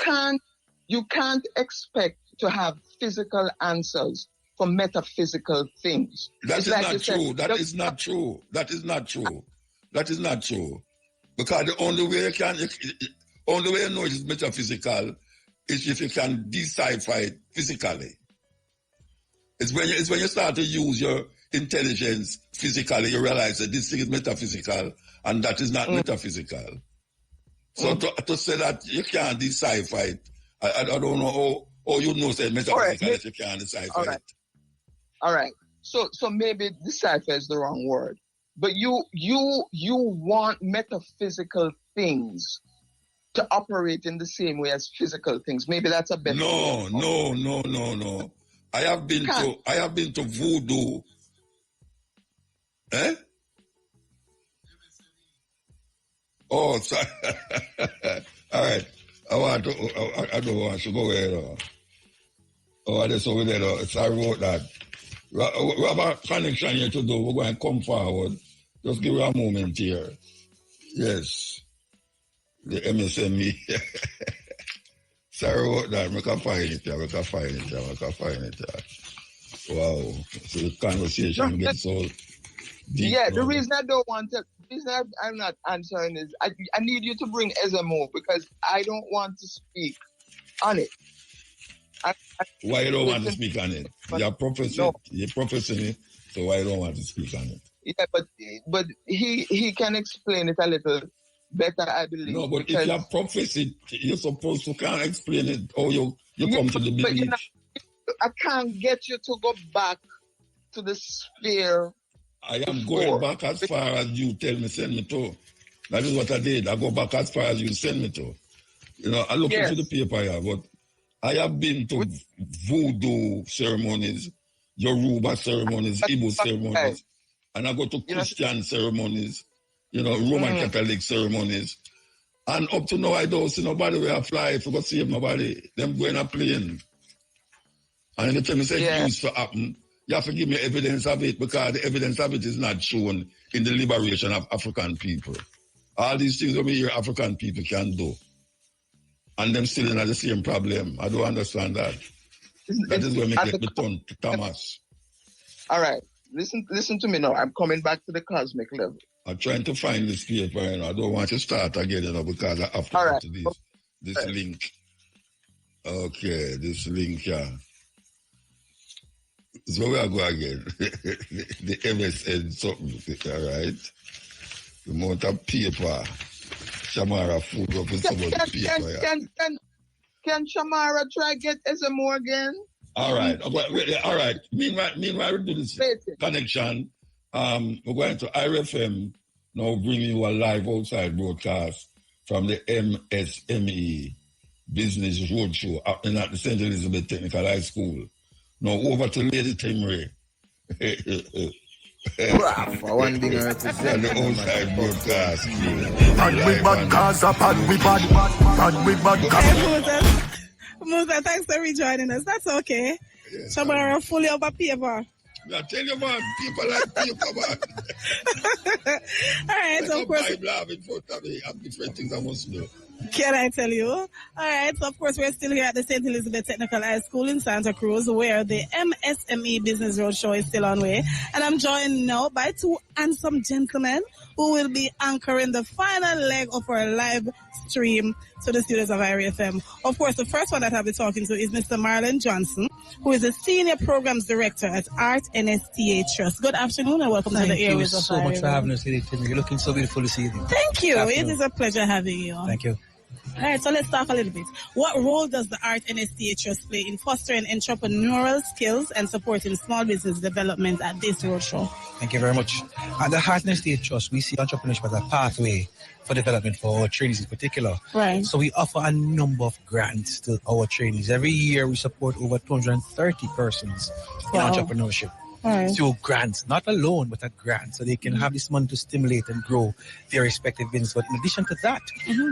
You can't expect to have physical answers for metaphysical things. That is not true. That is not true. That is not true. That is not true. Because the only way you know it is metaphysical is if you can decipher it physically. It's when you start to use your intelligence physically, you realize that this thing is metaphysical and that is not metaphysical. So to say that you can't decipher it, I don't know how you know say metaphysical if you can't decipher it. All right. So maybe decipher is the wrong word. But you want metaphysical things to operate in the same way as physical things. Maybe that's a better No. I have been to Voodoo. Eh? Oh, sorry. All right. I don't want to go there. Oh, that's over there. Sorry about that. We have a connection here to do. We're going to come forward. Just give me a moment here. Yes. The MSME. Sorry about that. I can find it here. Wow. So the conversation gets so deep. Yeah, the reason I don't want to, the reason I'm not answering is I need you to bring SMO because I don't want to speak on it. Why you don't want to speak on it? You're professing it, so why you don't want to speak on it? Yeah, but he can explain it a little better, I believe. No, but if you're professing, you're supposed to can't explain it how you come to the belief. I can't get you to go back to the sphere. I am going back as far as you tell me send me to. That is what I did. I go back as far as you send me to. You know, I look into the paper here, but I have been to voodoo ceremonies, Yoruba ceremonies, Igbo ceremonies, and I go to Christian ceremonies, you know, Roman Catholic ceremonies. And up to now, I don't see nobody where I fly if I go save nobody. Them going a plane. And the time I say news to happen, you have to give me evidence of it because the evidence of it is not shown in the liberation of African people. All these things over here African people can do. And them still in the same problem. I don't understand that. That is where we get the turn to Thomas. All right. Listen to me now. I'm coming back to the cosmic level. I'm trying to find this paper, you know. I don't want to start again, you know, because I have to go to this link. Okay, this link, yeah. So we are going again. the MSN something, all right? The amount of paper. Shamara food up with some of the paper, yeah. Can Shamara try get SMO again? All right. All right. Meanwhile, we do this connection. We're going to IRFM now, bringing you a live outside broadcast from the MSME Business Roadshow happening at the St. Elizabeth Technical High School. Now over to Lady Timray. For one thing I represent the outside broadcast. Bad we bad Gaza, bad we bad Gaza. Musa, thanks for rejoining us. That's okay. Yes, Shamara fully over paper. I tell you, man, people like paper, man. All right, so of course. Bible have in front of me. I have different things I must do. Can I tell you? All right, so of course we're still here at the St. Elizabeth Technical High School in Santa Cruz, where the MSME Business Roadshow is still on way. And I'm joined now by two handsome gentlemen who will be anchoring the final leg of our live stream to the students of IRFM. Of course, the first one that I'll be talking to is Mr. Marlon Johnson, who is the Senior Programs Director at Art NSTA Trust. Good afternoon and welcome to the airways of IRFM. Thank you so much for having us, Lady Timmy. You're looking so beautiful this evening. Thank you. It is a pleasure having you. Thank you. All right, so let's talk a little bit. What role does the Art NSTA Trust play in fostering entrepreneurial skills and supporting small business development at this roadshow? Thank you very much. At the Art NSTA Trust, we see entrepreneurship as a pathway for development for our trainees in particular. Right. So we offer a number of grants to our trainees. Every year we support over 230 persons in entrepreneurship. Right. Through grants, not a loan, but a grant, so they can have this money to stimulate and grow their respective business. But in addition to that,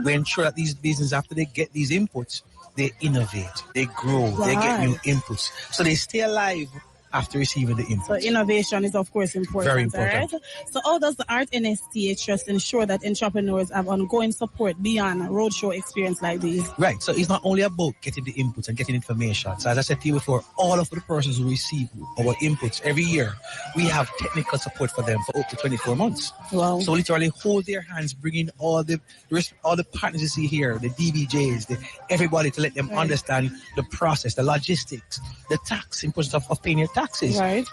we ensure that these businesses, after they get these inputs, they innovate, they grow, they get new inputs, so they stay alive after receiving the input. So innovation is, of course, important. Very important. Right? So how does the Art NSTA Trust ensure that entrepreneurs have ongoing support beyond a roadshow experience like these? Right. So it's not only about getting the inputs and getting information. So as I said to you before, all of the persons who receive our inputs every year, we have technical support for them for up to 24 months. Wow. So literally hold their hands, bring in all the partners you see here, the DBJs, everybody, to let them understand the process, the logistics, the tax importance of paying your taxes. Right.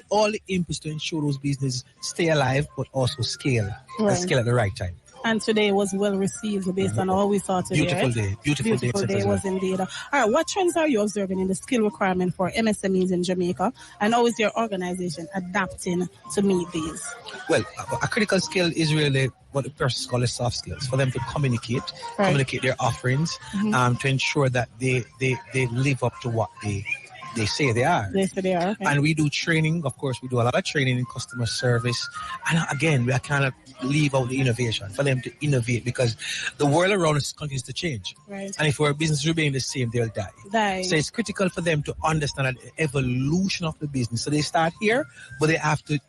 All the inputs to ensure those businesses stay alive but also scale and scale at the right time. And today was well received based on all we saw today. Beautiful day was indeed. All right, what trends are you observing in the skill requirement for MSMEs in Jamaica, and how is your organization adapting to meet these? Well, a critical skill is really what the persons call as soft skills, for them to communicate their offerings, to ensure that they live up to what they They say they are. They say they are. Okay. And we do training. Of course, we do a lot of training in customer service. And again, we cannot leave out the innovation for them to innovate because the world around us continues to change. Right. And if our business remain the same, they'll die. So it's critical for them to understand the evolution of the business. So they start here, but they have to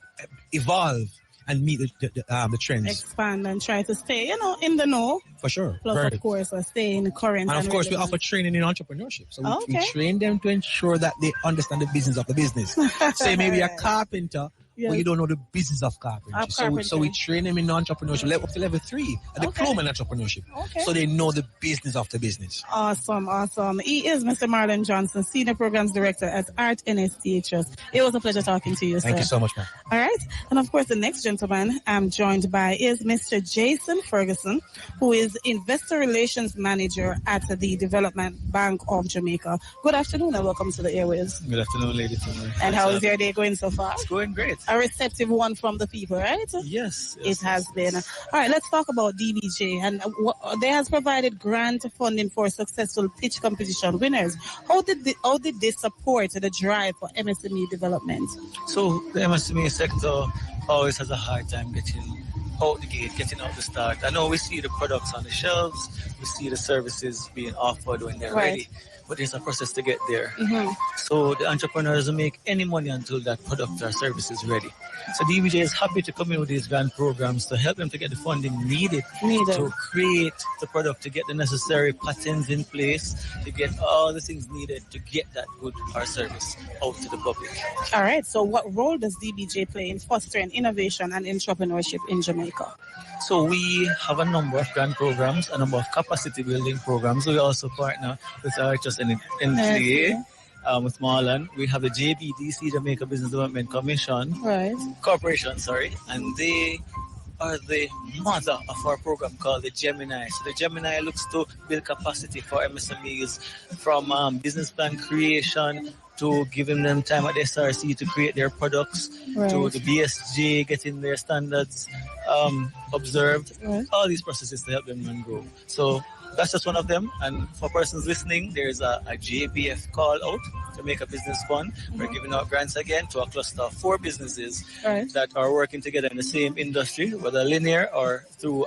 evolve and meet the trends. Expand and try to stay, in the know. For sure. Plus, of course, stay in the current. And of course, we offer training in entrepreneurship. So we okay. train them to ensure that they understand the business of the business. Say maybe a carpenter, but you don't know the business of carpentry. So we train them in entrepreneurship up to level 3, a diploma in entrepreneurship. Okay. So they know the business of the business. Awesome. He is Mr. Marlon Johnson, Senior Programs Director at Art NSTHS. It was a pleasure talking to you, sir. Thank you so much, ma'am. All right. And of course, the next gentleman I'm joined by is Mr. Jason Ferguson, who is Investor Relations Manager at the Development Bank of Jamaica. Good afternoon and welcome to the airwaves. Good afternoon, ladies. And how is your day going so far? It's going great. A receptive one from the people, right? Yes. It has been. All right, let's talk about DBJ. And they has provided grant funding for successful pitch competition winners. How did they support the drive for MSME development? So the MSME sector always has a hard time getting out the gate, getting out the start. I know we see the products on the shelves, we see the services being offered when they're ready, but there's a process to get there. Mm-hmm. So the entrepreneurs don't make any money until that product or service is ready. So DBJ is happy to come in with these grant programs to help them to get the funding needed to create the product, to get the necessary patents in place, to get all the things needed to get that good or service out to the public. All right. So what role does DBJ play in fostering innovation and entrepreneurship in Jamaica? So we have a number of grant programs, a number of capacity building programs. We also partner with RHS and NTA. With Marlon, we have the JBDC, Jamaica Business Development Commission, Corporation, and they are the mother of our program called the Gemini. So the Gemini looks to build capacity for MSMEs from business plan creation to giving them time at the SRC to create their products, to the BSJ getting their standards observed, all these processes to help them and grow. So that's just one of them. And for persons listening, there's a JBF call out, Jamaica Business Fund. We're giving out grants again to a cluster of 4 businesses that are working together in the same industry, whether linear or through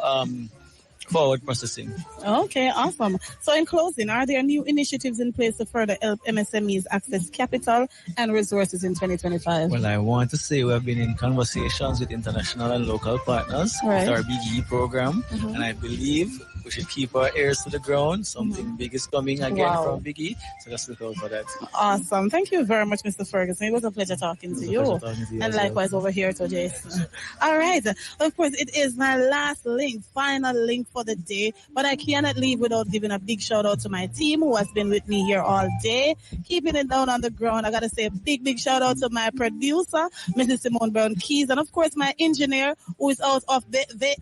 forward processing. Okay, awesome. So in closing, are there new initiatives in place to further help MSMEs access capital and resources in 2025? Well, I want to say we have been in conversations with international and local partners with our Big E program, and I believe we should keep our ears to the ground. Something big is coming again from Big E, so let's look out for that. Awesome. Thank you very much, Mr. Ferguson. It was a pleasure talking to you. And likewise over here to Jason. All right. Of course, it is my last link, final link for the day, but I cannot leave without giving a big shout out to my team who has been with me here all day, keeping it down on the ground. I got to say a big shout out to my producer, Mrs. Simone Brown Keys, and of course my engineer who is out of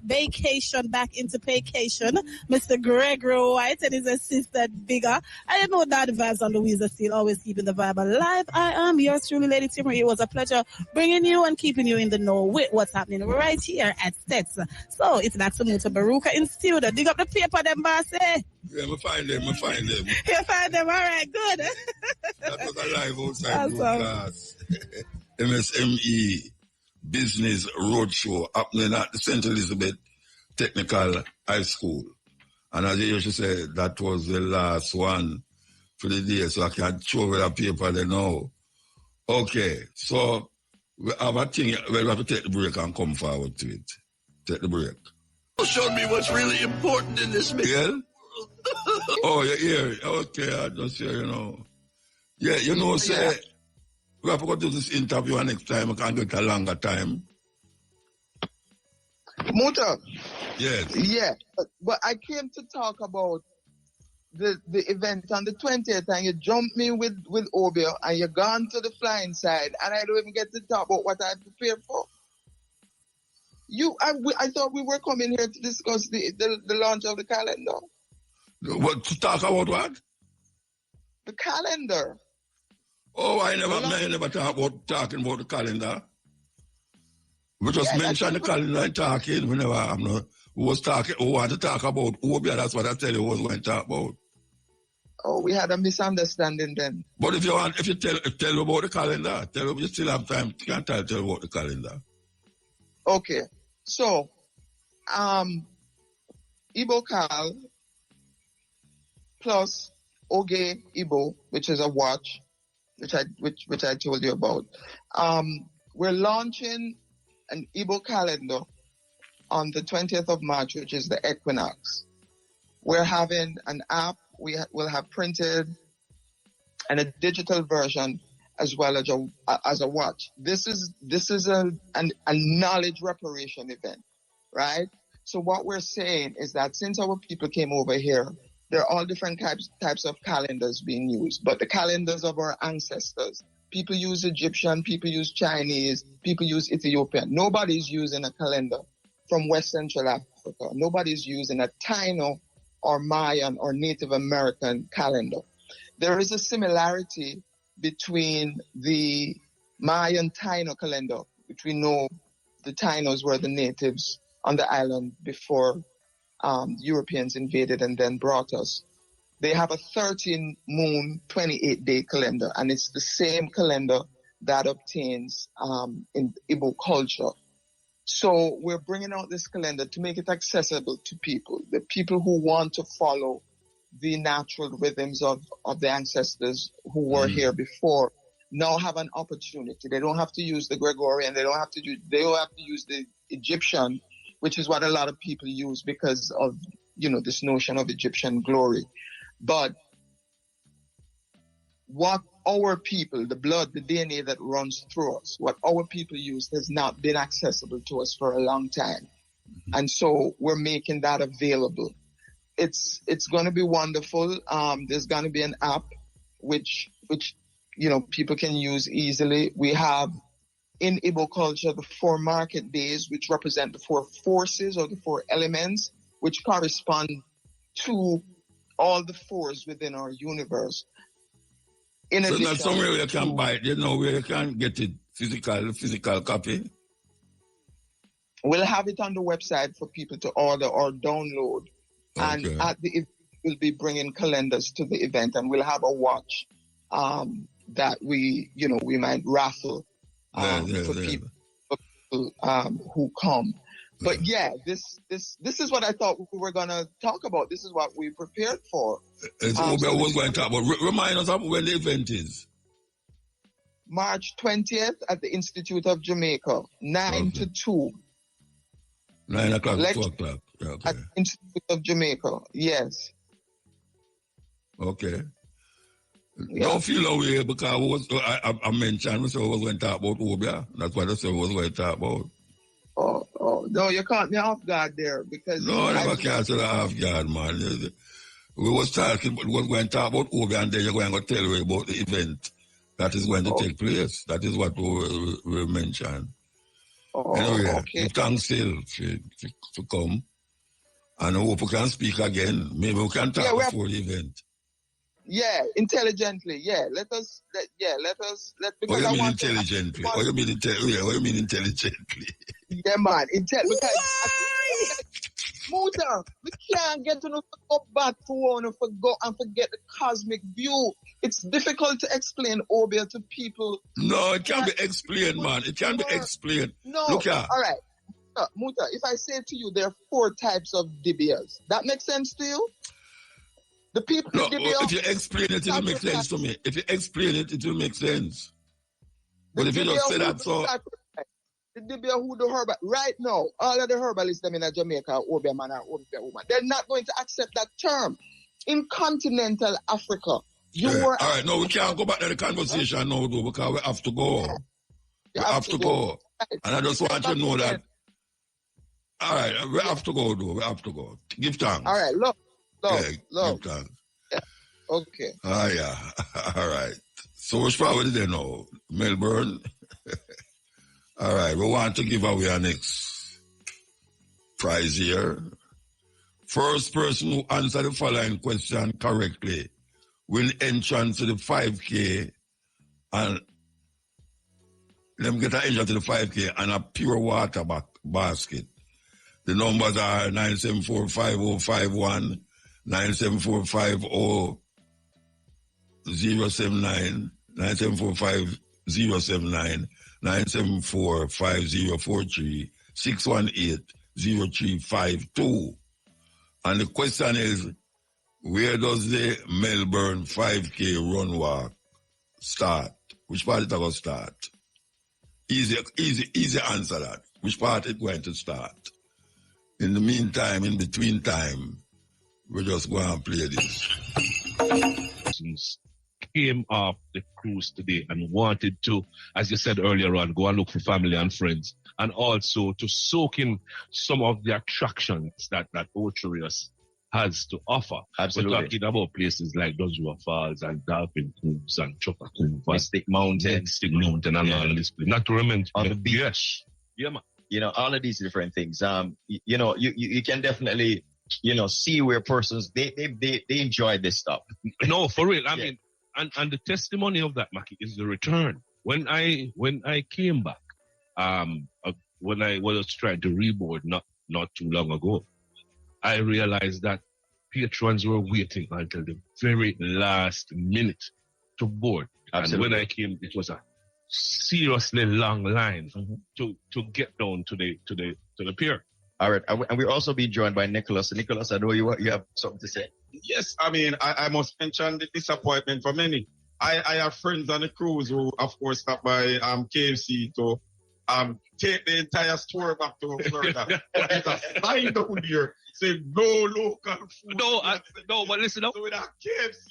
vacation back into vacation, Mr. Gregory White, and his assistant Bigger. I didn't know that vibes on Louisa still always keeping the vibe alive. I am yours truly, Lady Timmery. It was a pleasure bringing you and keeping you in the know with what's happening right here at Stets. So it's back to Mutabaruka in studio. Dig up the paper, them boss, eh? Yeah, we find them. You find them, all right, good. That was a live outside broadcast. MSME Business Roadshow happening at the St. Elizabeth Technical High School. And as you used to say, that was the last one for the day, so I can show with a paper there now. Okay, so we have a thing, we have to take the break and come forward to it. Take the break. Showed me what's really important in this mission. Yeah? Oh, you're here. Okay, I just hear, Yeah, say, we have to go do this interview and next time we can get a longer time. Muta. Yes. Yeah, but I came to talk about the event on the 20th, and you jumped me with Obeia, and you're gone to the flying side, and I don't even get to talk about what I prepared for. I thought we were coming here to discuss the launch of the calendar. What, to talk about what? The calendar. Oh, I never talking about the calendar. We just mentioned the calendar and talking. We never who want to talk about Obeia. That's what I tell you, who was going to talk about. Oh, we had a misunderstanding then. But if you tell about the calendar, you still have time. You can tell about the calendar. Okay. So, Igbo Cal plus Oge Igbo, which is a watch, which I told you about. We're launching an Igbo calendar on the 20th of March, which is the equinox. We're having an app. We'll have printed and a digital version as well as a watch. This is a knowledge reparation event, right? So what we're saying is that since our people came over here, there are all different types of calendars being used, but the calendars of our ancestors. People use Egyptian, people use Chinese, people use Ethiopian. Nobody's using a calendar from West Central Africa. Nobody's using a Taino or Mayan or Native American calendar. There is a similarity between the Mayan Taino calendar, which we know the Tainos were the natives on the island before Europeans invaded and then brought us. They have a 13-moon, 28-day calendar, and it's the same calendar that obtains in Igbo culture. So we're bringing out this calendar to make it accessible to people, the people who want to follow the natural rhythms of the ancestors who were here before now have an opportunity. They don't have to use the Gregorian, they don't have to use the Egyptian, which is what a lot of people use because of, this notion of Egyptian glory. But what our people, the blood, the DNA that runs through us, what our people use has not been accessible to us for a long time. And so we're making that available. It's going to be wonderful. There's going to be an app which people can use easily. We have in Igbo culture the 4 market days, which represent the 4 forces or the 4 elements, which correspond to all the 4s within our universe. In so addition, not somewhere you can buy it, where you can get it physical copy? We'll have it on the website for people to order or download. Okay. And at the event, we'll be bringing calendars to the event, and we'll have a watch that we might raffle for people who come. But this is what I thought we were gonna talk about. This is what we prepared for. It's Obeia was going to talk about. Remind us of when the event is. March 20th at the Institute of Jamaica, 9 to 2. 9 o'clock to 2 o'clock. Okay. At the Institute of Jamaica, yes. Okay. Yeah. Don't feel away because I mentioned so I was going to talk about Obeia. That's what I said I was going to talk about. Oh, no, you caught me off guard there because... No, I never caught you off guard, man. We was talking, we was going to talk about Obeia and then you're going to tell me about the event that is going to take place. That is what we mentioned. Anyway, okay. Thanks still to come. And I hope we can speak again. Maybe we can talk before the event. Yeah, intelligently. Yeah, let us. Because what you mean intelligently? What you mean intelligently? Yeah, man. Because Muta, we can't get to go back to one and forget the cosmic view. It's difficult to explain Obeia to people. No, it can't be explained, man. It can't be explained. No. Look here. All right. Muta, if I say to you there are 4 types of dibias, that makes sense to you? The people. No, if you explain it, it will make sense to me. If you explain it, it will make sense. But if you just say that, so. The dibia who the herbal right now, all of the herbalists them in Jamaica, Obeia man or Obeia woman, they're not going to accept that term. In continental Africa, all right, no, we can't go back to the conversation now, though, because we have to go. We have to go. Right. And I just want you to know that. All right, we have to go, though. We have to go. Give thanks. All right, love. Give thanks. Yeah. Okay. Yeah. All right. So what's probably there now? Melbourne. All right, we want to give away our next prize here. First person who answer the following question correctly will enter to the 5K and let me get an entry to the 5K and a pure water basket. The numbers are 9745051, 97450 079 9745 079 974 5043 618 0352. And the question is, where does the Melbourne 5K run walk start? Which part it going to start? Easy answer that. Which part it going to start? In the meantime, in between time, we're just going to play this. Came off the cruise today and wanted to, as you said earlier on, go and look for family and friends, and also to soak in some of the attractions that Ocherius has to offer. Absolutely. We're talking about places like Dodgewell Falls and Dolphin Coves and Chopper Cove, Mystic Mountain, and all this. Not to remember on the beach. Yes. Yeah, man. You know, all of these different things. You can definitely, see where persons they enjoy this stuff. No, for real. I mean, and the testimony of that, Mackie, is the return. When I came back, when I was trying to reboard not too long ago, I realized that patrons were waiting until the very last minute to board. Absolutely. And when I came, it was a seriously long line to get down to the pier. All right, and we're also being joined by Nicholas. Nicholas, I know you have something to say. Yes, I mean, I must mention the disappointment for many. I have friends on the cruise who, of course, stopped by KFC to take the entire store back to Florida. It's a sign down here saying no local food. No, but listen up. So with that KFC,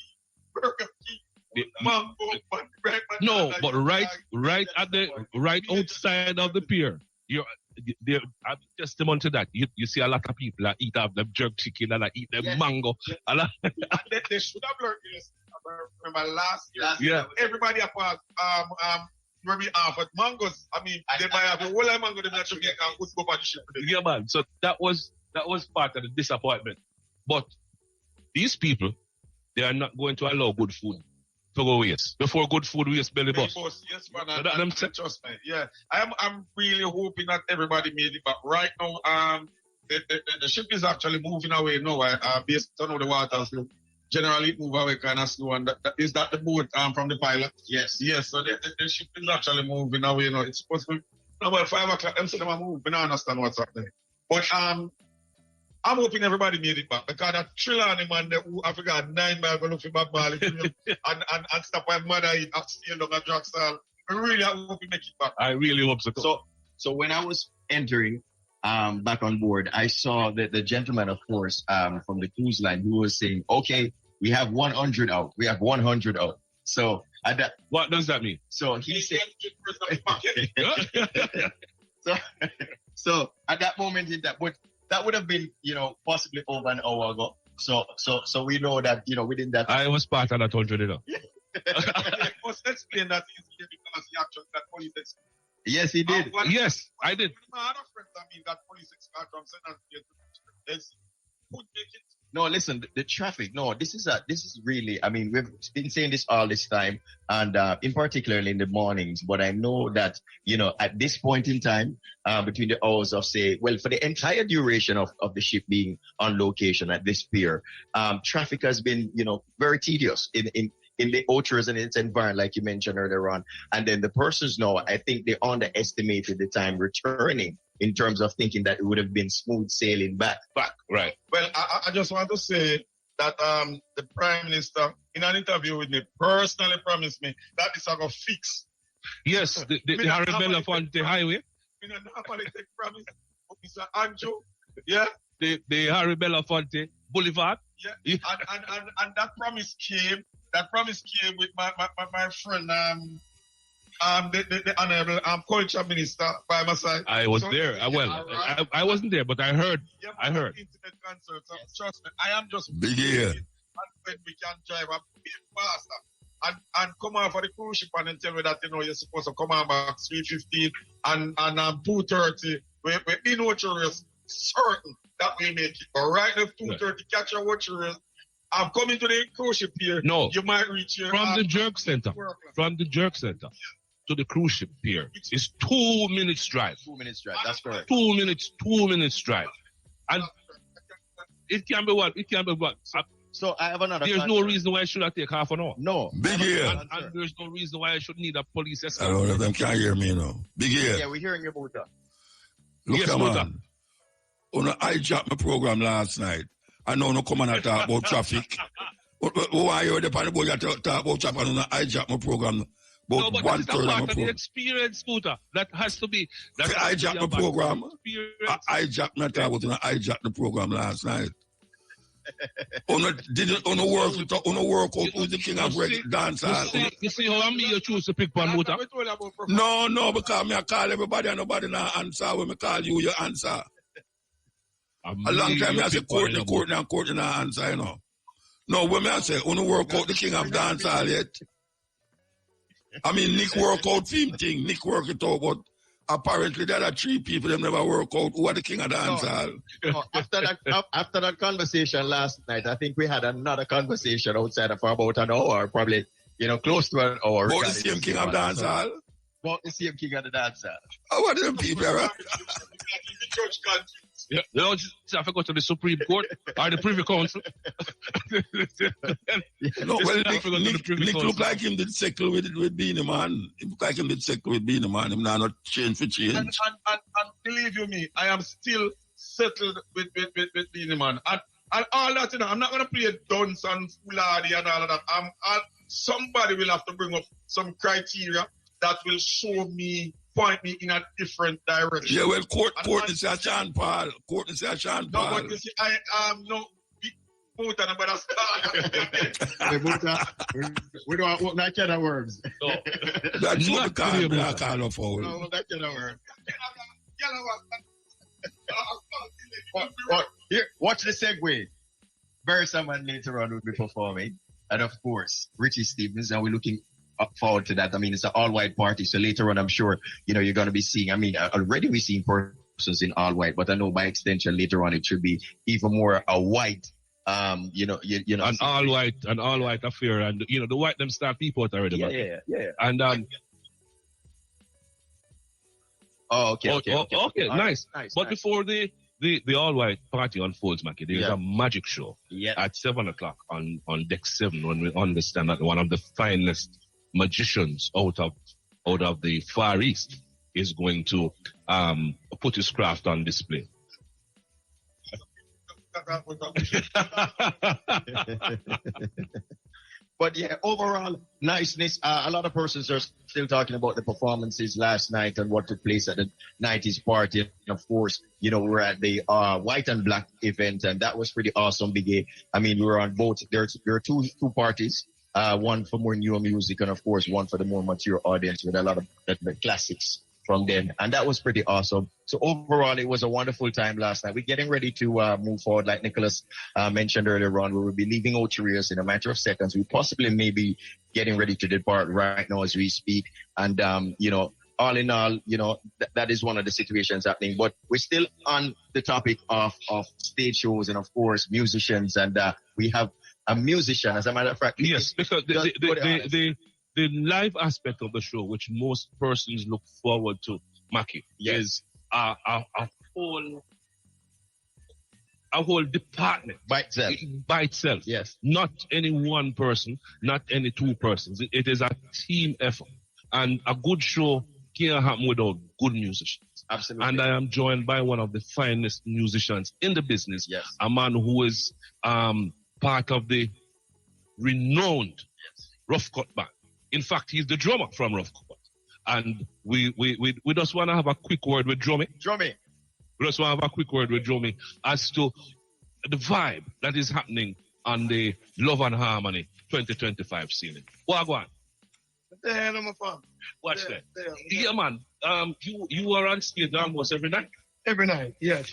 Burger King, mango, but right outside of the pier, there are testimony to that. You see a lot of people that eat up them jerk chicken and eat them mango. And they should have learned this. I remember last year. Everybody apart where we offered mangoes. I mean, they might have a whole lot of mango they not Jamaica and go back to ship. Yeah, man. So that was part of the disappointment. But these people, they are not going to allow good food to go waste. Before good food waste belly bust. Yes, man. Trust me. Yeah. I'm really hoping that everybody made it back. Right now, the ship is actually moving away now. Based on how the waters look. Generally move away kind of slow, and is that the boat from the pilot? Yes. So the ship is actually moving away. It's supposed to be about 5 o'clock. I'm saying I'm moving. I understand what's happening. But I'm hoping everybody made it back, because that Trelawney man who I forgot 9 miles going to look for Bob Marley and stop my mother eat and stay along at Drugstall. I really hope we make it back. I really hope so. So when I was entering back on board, I saw that the gentleman, of course, from the cruise line, who was saying, okay, we have 100 out. We have 100 out. So what does that mean? So he said, so at that moment but that would have been, possibly over an hour ago. So we know that, within that. I was part of that 100, I must explain that easily because he actually got police explained. Yes, he did. Yes, I did. My other friends, that police explained from No, listen, the traffic. No, this is really. I mean, we've been saying this all this time, and in particularly in the mornings. But I know that at this point in time, between the hours of for the entire duration of the ship being on location at this pier, traffic has been very tedious in the Ocherius and its environment, like you mentioned earlier on. And then the persons now, I think they underestimated the time returning, in terms of thinking that it would have been smooth sailing back. Right. Well, I just want to say that the Prime Minister, in an interview with me, personally promised me that this is going to fix. Yes, the Harry Belafonte Highway. I normally take promise of Mr. Andrew. Yeah. The Harry Belafonte Boulevard. Yeah. And that promise came. That promise came with my friend, the Honorable Culture Minister by my side. I was there. I wasn't there, but I heard. Yeah, I heard. Internet concert. So trust me, I am just big here. And when we can drive a bit faster and come out for the cruise ship and then tell me that you're supposed to come on back 3:15 and 2:30. We're in Ocherius certain that we make it. But right now 2:30, catch your Ocherius. I'm coming to the cruise ship here. No. You might reach here. From the jerk center. From the jerk center to the cruise ship pier. It's 2 minutes drive. 2 minutes drive, that's correct. 2 minutes drive. And it can be what? So I have another. There's no reason why I should not take half an hour. No. Big ear. And there's no reason why I should need a police I escort. don't know if them can hear me now. Big ear. Yeah, we're hearing you, Buta. Look, Yes, come Buta. on. Una hijack my program last night. I know no come and talk about traffic. Why you the panel boy talk about traffic and una hijack my program? No, but One it's a third of my part of the program. experience, Scooter. That has to be. That Say has to hijack be my a part of program. the experience. I hijack not talk about una hijack the program last night. Una didn't work out who's the king of reggae dancehall. You see how you choose to pick one motor? No, because me I call everybody and nobody now answer. When me call you, you answer. A long time I say Courtney now answer, you know. No, when me I say, wanna work out the king of dancehall yet? I mean, Nick work out theme thing. Nick work it out, but apparently there are 3 people that never work out who are the king of dancehall. No, after that conversation last night, I think we had another conversation outside for about an hour, probably, close to an hour. About the same king of dancehall? About the same king of the dancehall. What are them people, right? Yeah, no, I forgot to the Supreme Court or the Privy Council. No, well, Nick look like him did settle with Beanie Man. He look like him did settle with Beanie Man. Him now not change for change. And believe you me, I am still settled with Beanie Man. And all that, I'm not going to play dunce and foolhardy and all of that. Somebody will have to bring up some criteria that will point me in a different direction. Yeah, well, Courtney say Sean Paul. Courtney say Sean Paul. No, but you see, I am no big boat and about we don't want that kind of words. No. That's what we call black collar foul. No, that kind of words. Here, watch the segue. Very someone later on will be performing. And of course, Richie Stevens, and we're looking forward to that. I mean, it's an all-white party, so later on, I'm sure, you're going to be seeing, already we're seeing persons in all-white, but I know by extension, later on, it should be even more a white, an all-white affair, and, the white them start people out already. Yeah. And, okay. Nice. But before the all-white party unfolds, Mackie, there's a magic show at 7 o'clock on deck 7 when we understand that one of the finest magicians out of the Far East is going to put his craft on display. But yeah, overall niceness. A lot of persons are still talking about the performances last night and what took place at the 90s party. And of course, we're at the white and black event, and that was pretty awesome. Biggie. I mean, we were on both. There are two parties. One for more newer music, and of course, one for the more mature audience with a lot of the classics from them. And that was pretty awesome. So overall, it was a wonderful time last night. We're getting ready to move forward. Like Nicholas mentioned earlier on, we will be leaving Ocherios in a matter of seconds. We possibly may be getting ready to depart right now as we speak. And, all in all, that is one of the situations happening. But we're still on the topic of stage shows and, of course, musicians. And we have a musician, as a matter of fact. Yes, because the live aspect of the show, which most persons look forward to, Mackie, is a whole department by itself. Yes, not any one person, not any two persons. It is a team effort, and a good show can't happen without good musicians. Absolutely. And I am joined by one of the finest musicians in the business. Yes, a man who is part of the renowned Rough Cut band. In fact, he's the drummer from Rough Cut. And we just want to have a quick word with Drummy. We just want to have a quick word with Drummy as to the vibe that is happening on the Love and Harmony 2025 scene. Wagwan. There, my fun. Watch that. Yeah, man. You are on stage almost every night? Every night, yes.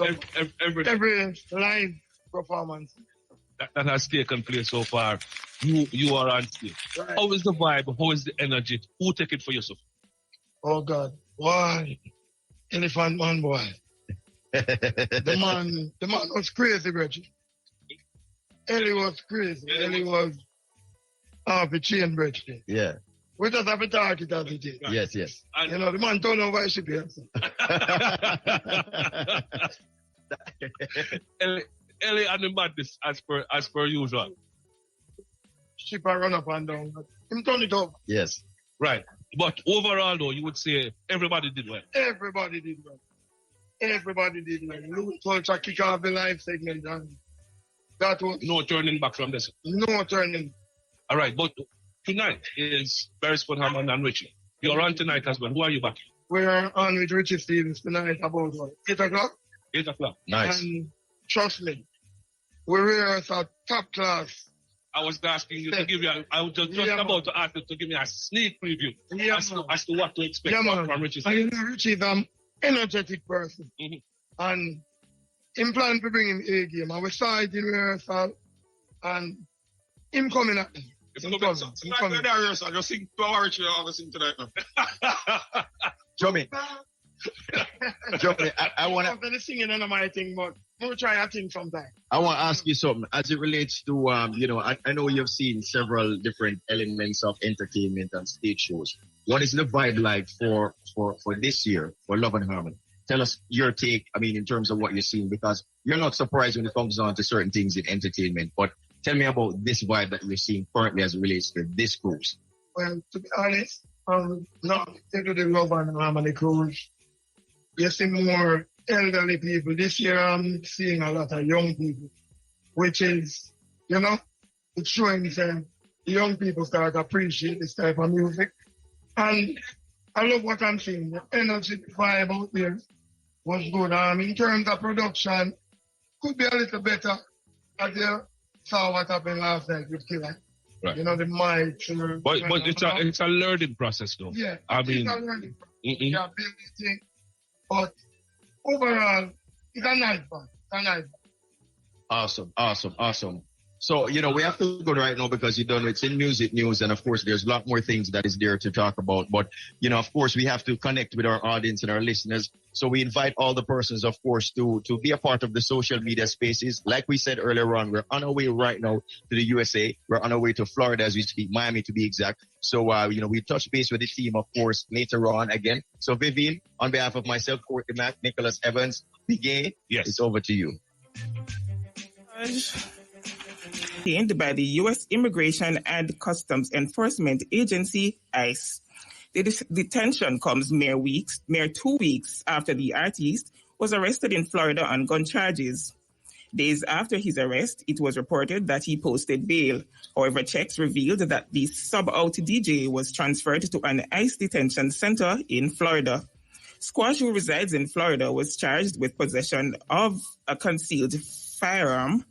Every live performance that has taken place so far, you are on stage. Right. How is the vibe? How is the energy? Who take it for yourself? Oh God, why? Elephant Man boy. the man was crazy, Reggie. Ellie was crazy. Ellie was off the chain, Reggie. Yeah. We just have to talk it as it is. Yes. And, the man told him why he should be Ellie and the madness as per usual. ship a run up and down. But him turn it over. Yes. Right. But overall, though, you would say everybody did well. Everybody did well. Everybody did well. Youth culture kick off the live segment, and that was no turning back from this. No turning. All right, but tonight is Beresford Hammond and Richie. You're on tonight as well. Who are you back? We're on with Richie Stevens tonight about what, 8 o'clock? 8 o'clock. Nice. And trust me, we rehearse at top class. I was asking you to give you, I was just about to ask you to give me a sneak preview as to what to expect from Richie. And you know, Richie's an energetic person. And him plan to bring him A game. And we saw it in rehearsal. And him coming at me. Tonight, rehearsal. Just sing to our Richie, I'll sing tonight now. Johnny, I want to. I'm not singing none of my thing, but we'll try a thing sometime. I want to ask you something as it relates to, I know you've seen several different elements of entertainment and stage shows. What is the vibe like for this year for Love and Harmony? Tell us your take, in terms of what you're seeing, because you're not surprised when it comes down to certain things in entertainment, but tell me about this vibe that you're seeing currently as it relates to this cruise. Well, to be honest, not into the Love and Harmony cruise. You see more elderly people. This year I'm seeing a lot of young people, which is, it's showing that young people start to appreciate this type of music. And I love what I'm seeing. The energy vibe out there was good. In terms of production, could be a little better. I saw what happened last night with Killer. Right. The mics. But it's a learning process, though. Yeah, it's a learning process. Yeah, building. But overall, it's a nice one. Awesome. So, we have to go right now because it's in music news. And of course, there's a lot more things that is there to talk about. But, of course, we have to connect with our audience and our listeners. So we invite all the persons, of course, to be a part of the social media spaces. Like we said earlier on, we're on our way right now to the USA. We're on our way to Florida as we speak, Miami to be exact. So, we touch base with the team, of course, later on again. So, Vivian, on behalf of myself, Courtney Mack, Nicholas Evans, Big yes, it's over to you. By the U.S. Immigration and Customs Enforcement Agency, ICE. The detention comes mere 2 weeks after the artist was arrested in Florida on gun charges. Days after his arrest, it was reported that he posted bail. However, checks revealed that the sub-out DJ was transferred to an ICE detention center in Florida. Squash, who resides in Florida, was charged with possession of a concealed firearm,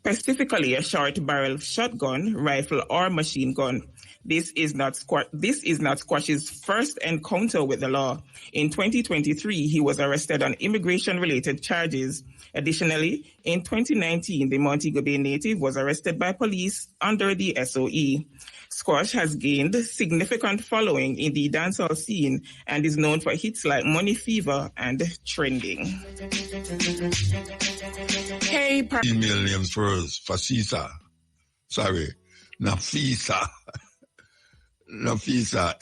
specifically a short-barrel shotgun, rifle, or machine gun. This is not Squash's first encounter with the law. In 2023, he was arrested on immigration-related charges. Additionally, in 2019, the Montego Bay native was arrested by police under the SOE. Squash has gained significant following in the dancehall scene and is known for hits like Money Fever and Trending. Hey, email names first. Nafisa. Nafisa. Nafisa.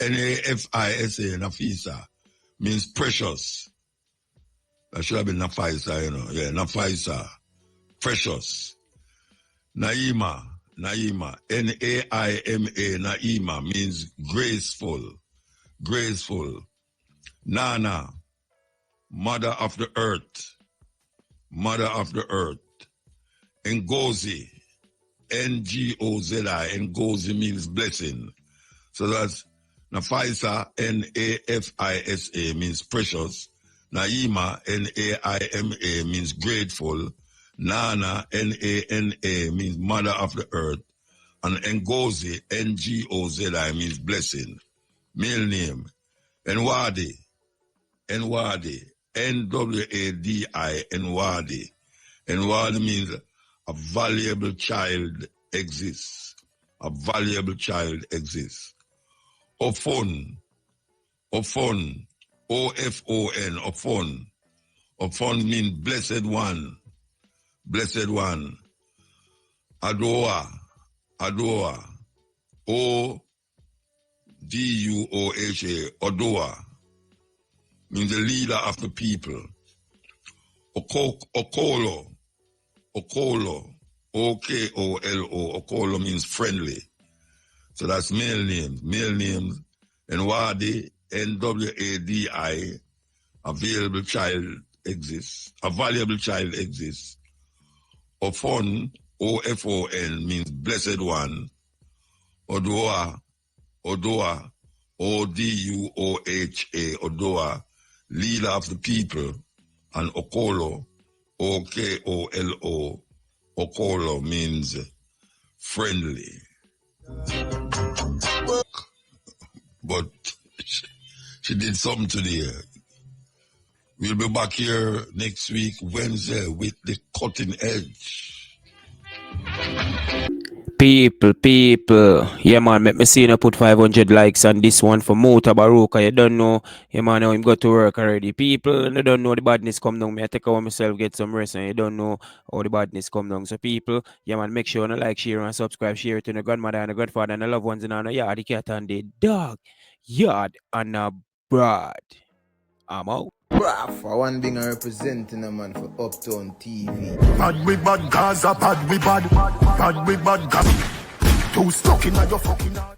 Nafisa means precious. That should have been Nafisa, Yeah, Nafisa. Precious. Naima. Naima. Naima. Naima means graceful. Graceful. Nana. Mother of the earth. Mother of the earth. Ngozi. Ngozi. Ngozi means blessing. So that's Nafisa, Nafisa means precious. Naima, Naima means grateful. Nana, Nana means mother of the earth. And Ngozi, Ngozi means blessing. Male name. Nwadi, Nwadi, Nwadi, Nwadi. Nwadi means a valuable child exists. A valuable child exists. Ofon, Ofon, O-F-O-N, Ofon. Ofon means blessed one. Blessed one. Adoa, Adoa. O-D-U-O-H-A, Odoa. Means the leader of the people. Okolo, Okolo. Okolo. Okolo means friendly. So that's male names. Male names, Nwadi, Nwadi, available child exists. A valuable child exists. Ofon, Ofon means blessed one. Odoa, Odoa, Oduoha, Odoa, leader of the people. And Okolo, Okolo, Okolo means friendly. But she did something today. We'll be back here next week, Wednesday, with the cutting edge. People. Yeah, man, make me see you put 500 likes on this one for Mutabaruka. You don't know. Yeah, man, now him got to work already. People, you don't know the badness come down. Me, I take out myself, get some rest, and you don't know how the badness come down. So, people, yeah, man, make sure you like, share, and subscribe. Share it to the grandmother and the godfather and the loved ones in the yard, the cat and the dog. Yard and a broad. I'm out. For one being representing a man for Uptown TV. Bad we bad, Gaza, bad we bad. Bad we bad, Gaza. Too stuck in your fucking heart.